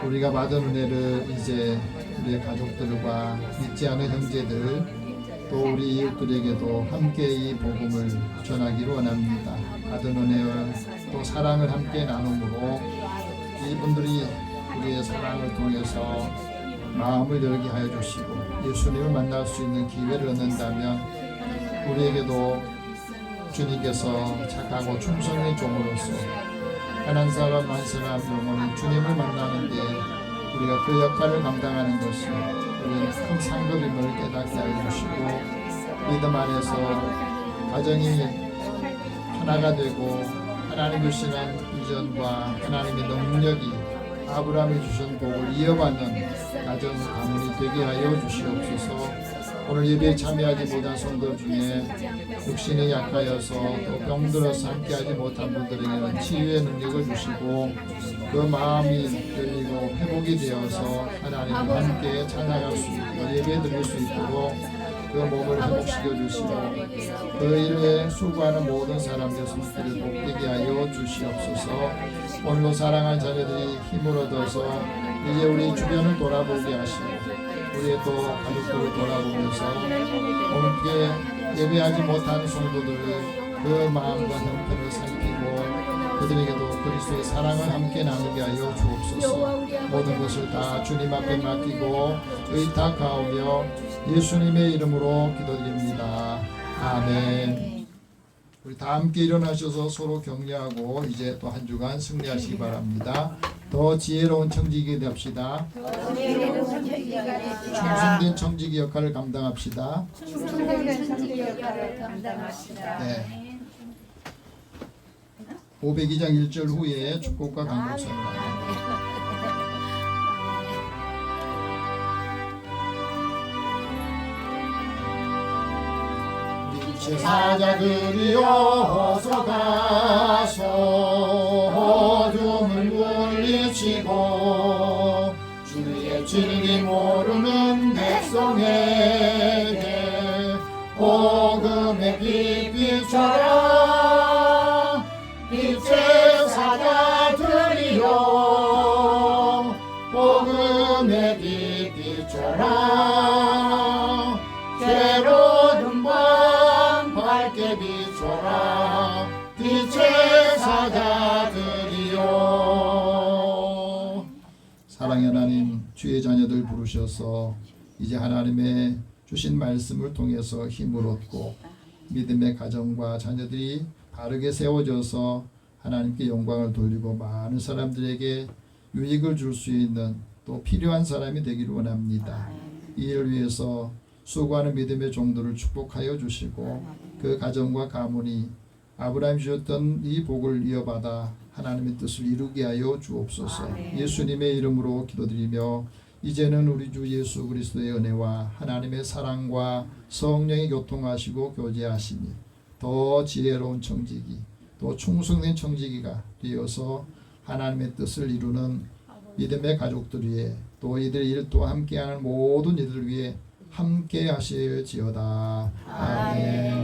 우리가 받은 은혜를 이제 우리의 가족들과 믿지 않은 형제들 또 우리 이웃들에게도 함께 이 복음을 전하기를 원합니다. 받은 은혜와 또 사랑을 함께 나눔으로 이분들이 우리의 사랑을 통해서 마음을 열게 하여 주시고 예수님을 만날 수 있는 기회를 얻는다면 우리에게도 주님께서 착하고 충성의 종으로서 한 사람 한 사람 영혼이 주님을 만나는데 우리가 그 역할을 감당하는 것이 우리는 큰 상급임을 깨닫게 하여 주시고 믿음 안에서 가정이 하나가 되고 하나님을 신한 비전과 하나님의 능력이 아브라함이 주신 복을 이어받는 가정 가문이 되게 하여 주시옵소서. 오늘 예배에 참여하지 못한 성도 중에 육신이 약하여서 또 병들어서 함께하지 못한 분들에게는 치유의 능력을 주시고 그 마음이 열리고 회복이 되어서 하나님과 함께 찬양할 수 있고 예배 드릴 수 있도록 그 몸을 회복시켜 주시고 그 일에 수고하는 모든 사람들 손길을 복되게 하여 주시옵소서. 오늘도 사랑하는 자녀들이 힘을 얻어서 이제 우리 주변을 돌아보게 하시고 우리의 또 가족들을 돌아보면서 함께 예배하지 못한 성도들을 그 마음과 형편을 살피고 그들에게도 그리스도의 사랑을 함께 나누게 하여 주옵소서. 모든 것을 다 주님 앞에 맡기고 의탁하오며 예수님의 이름으로 기도드립니다. 아멘. 우리 다 함께 일어나셔서 서로 격려하고 이제 또 한 주간 승리하시기 바랍니다. 더 지혜로운 청지기 됩시다. 충성된 청지기 역할을 감당합시다. 네. 502장 1절 후에 축복과 강독선입니다. 제사자들이여 어서 가서 어둠을 물리치고 주의 진리 모르는 백성에게 복음의 빛 비춰라. 빛의 사자들이여 복음의 빛 비춰라. 괴로운 밤 밝게 비춰라. 빛의 사자들이여. 사랑의 하나님, 주의 자녀들 부르셔서 이제 하나님의 주신 말씀을 통해서 힘을 얻고 믿음의 가정과 자녀들이 바르게 세워져서 하나님께 영광을 돌리고 많은 사람들에게 유익을 줄 수 있는 또 필요한 사람이 되기를 원합니다. 이 일을 위해서 수고하는 믿음의 종들을 축복하여 주시고 그 가정과 가문이 아브라함이 주셨던 이 복을 이어받아 하나님의 뜻을 이루게 하여 주옵소서. 예수님의 이름으로 기도드리며 이제는 우리 주 예수 그리스도의 은혜와 하나님의 사랑과 성령이 교통하시고 교제하시니 더 지혜로운 청지기 또 충성된 청지기가 되어서 하나님의 뜻을 이루는 믿음의 가족들 위해 또 이들 일도 함께하는 모든 이들 위해 함께 하실지어다. 아멘.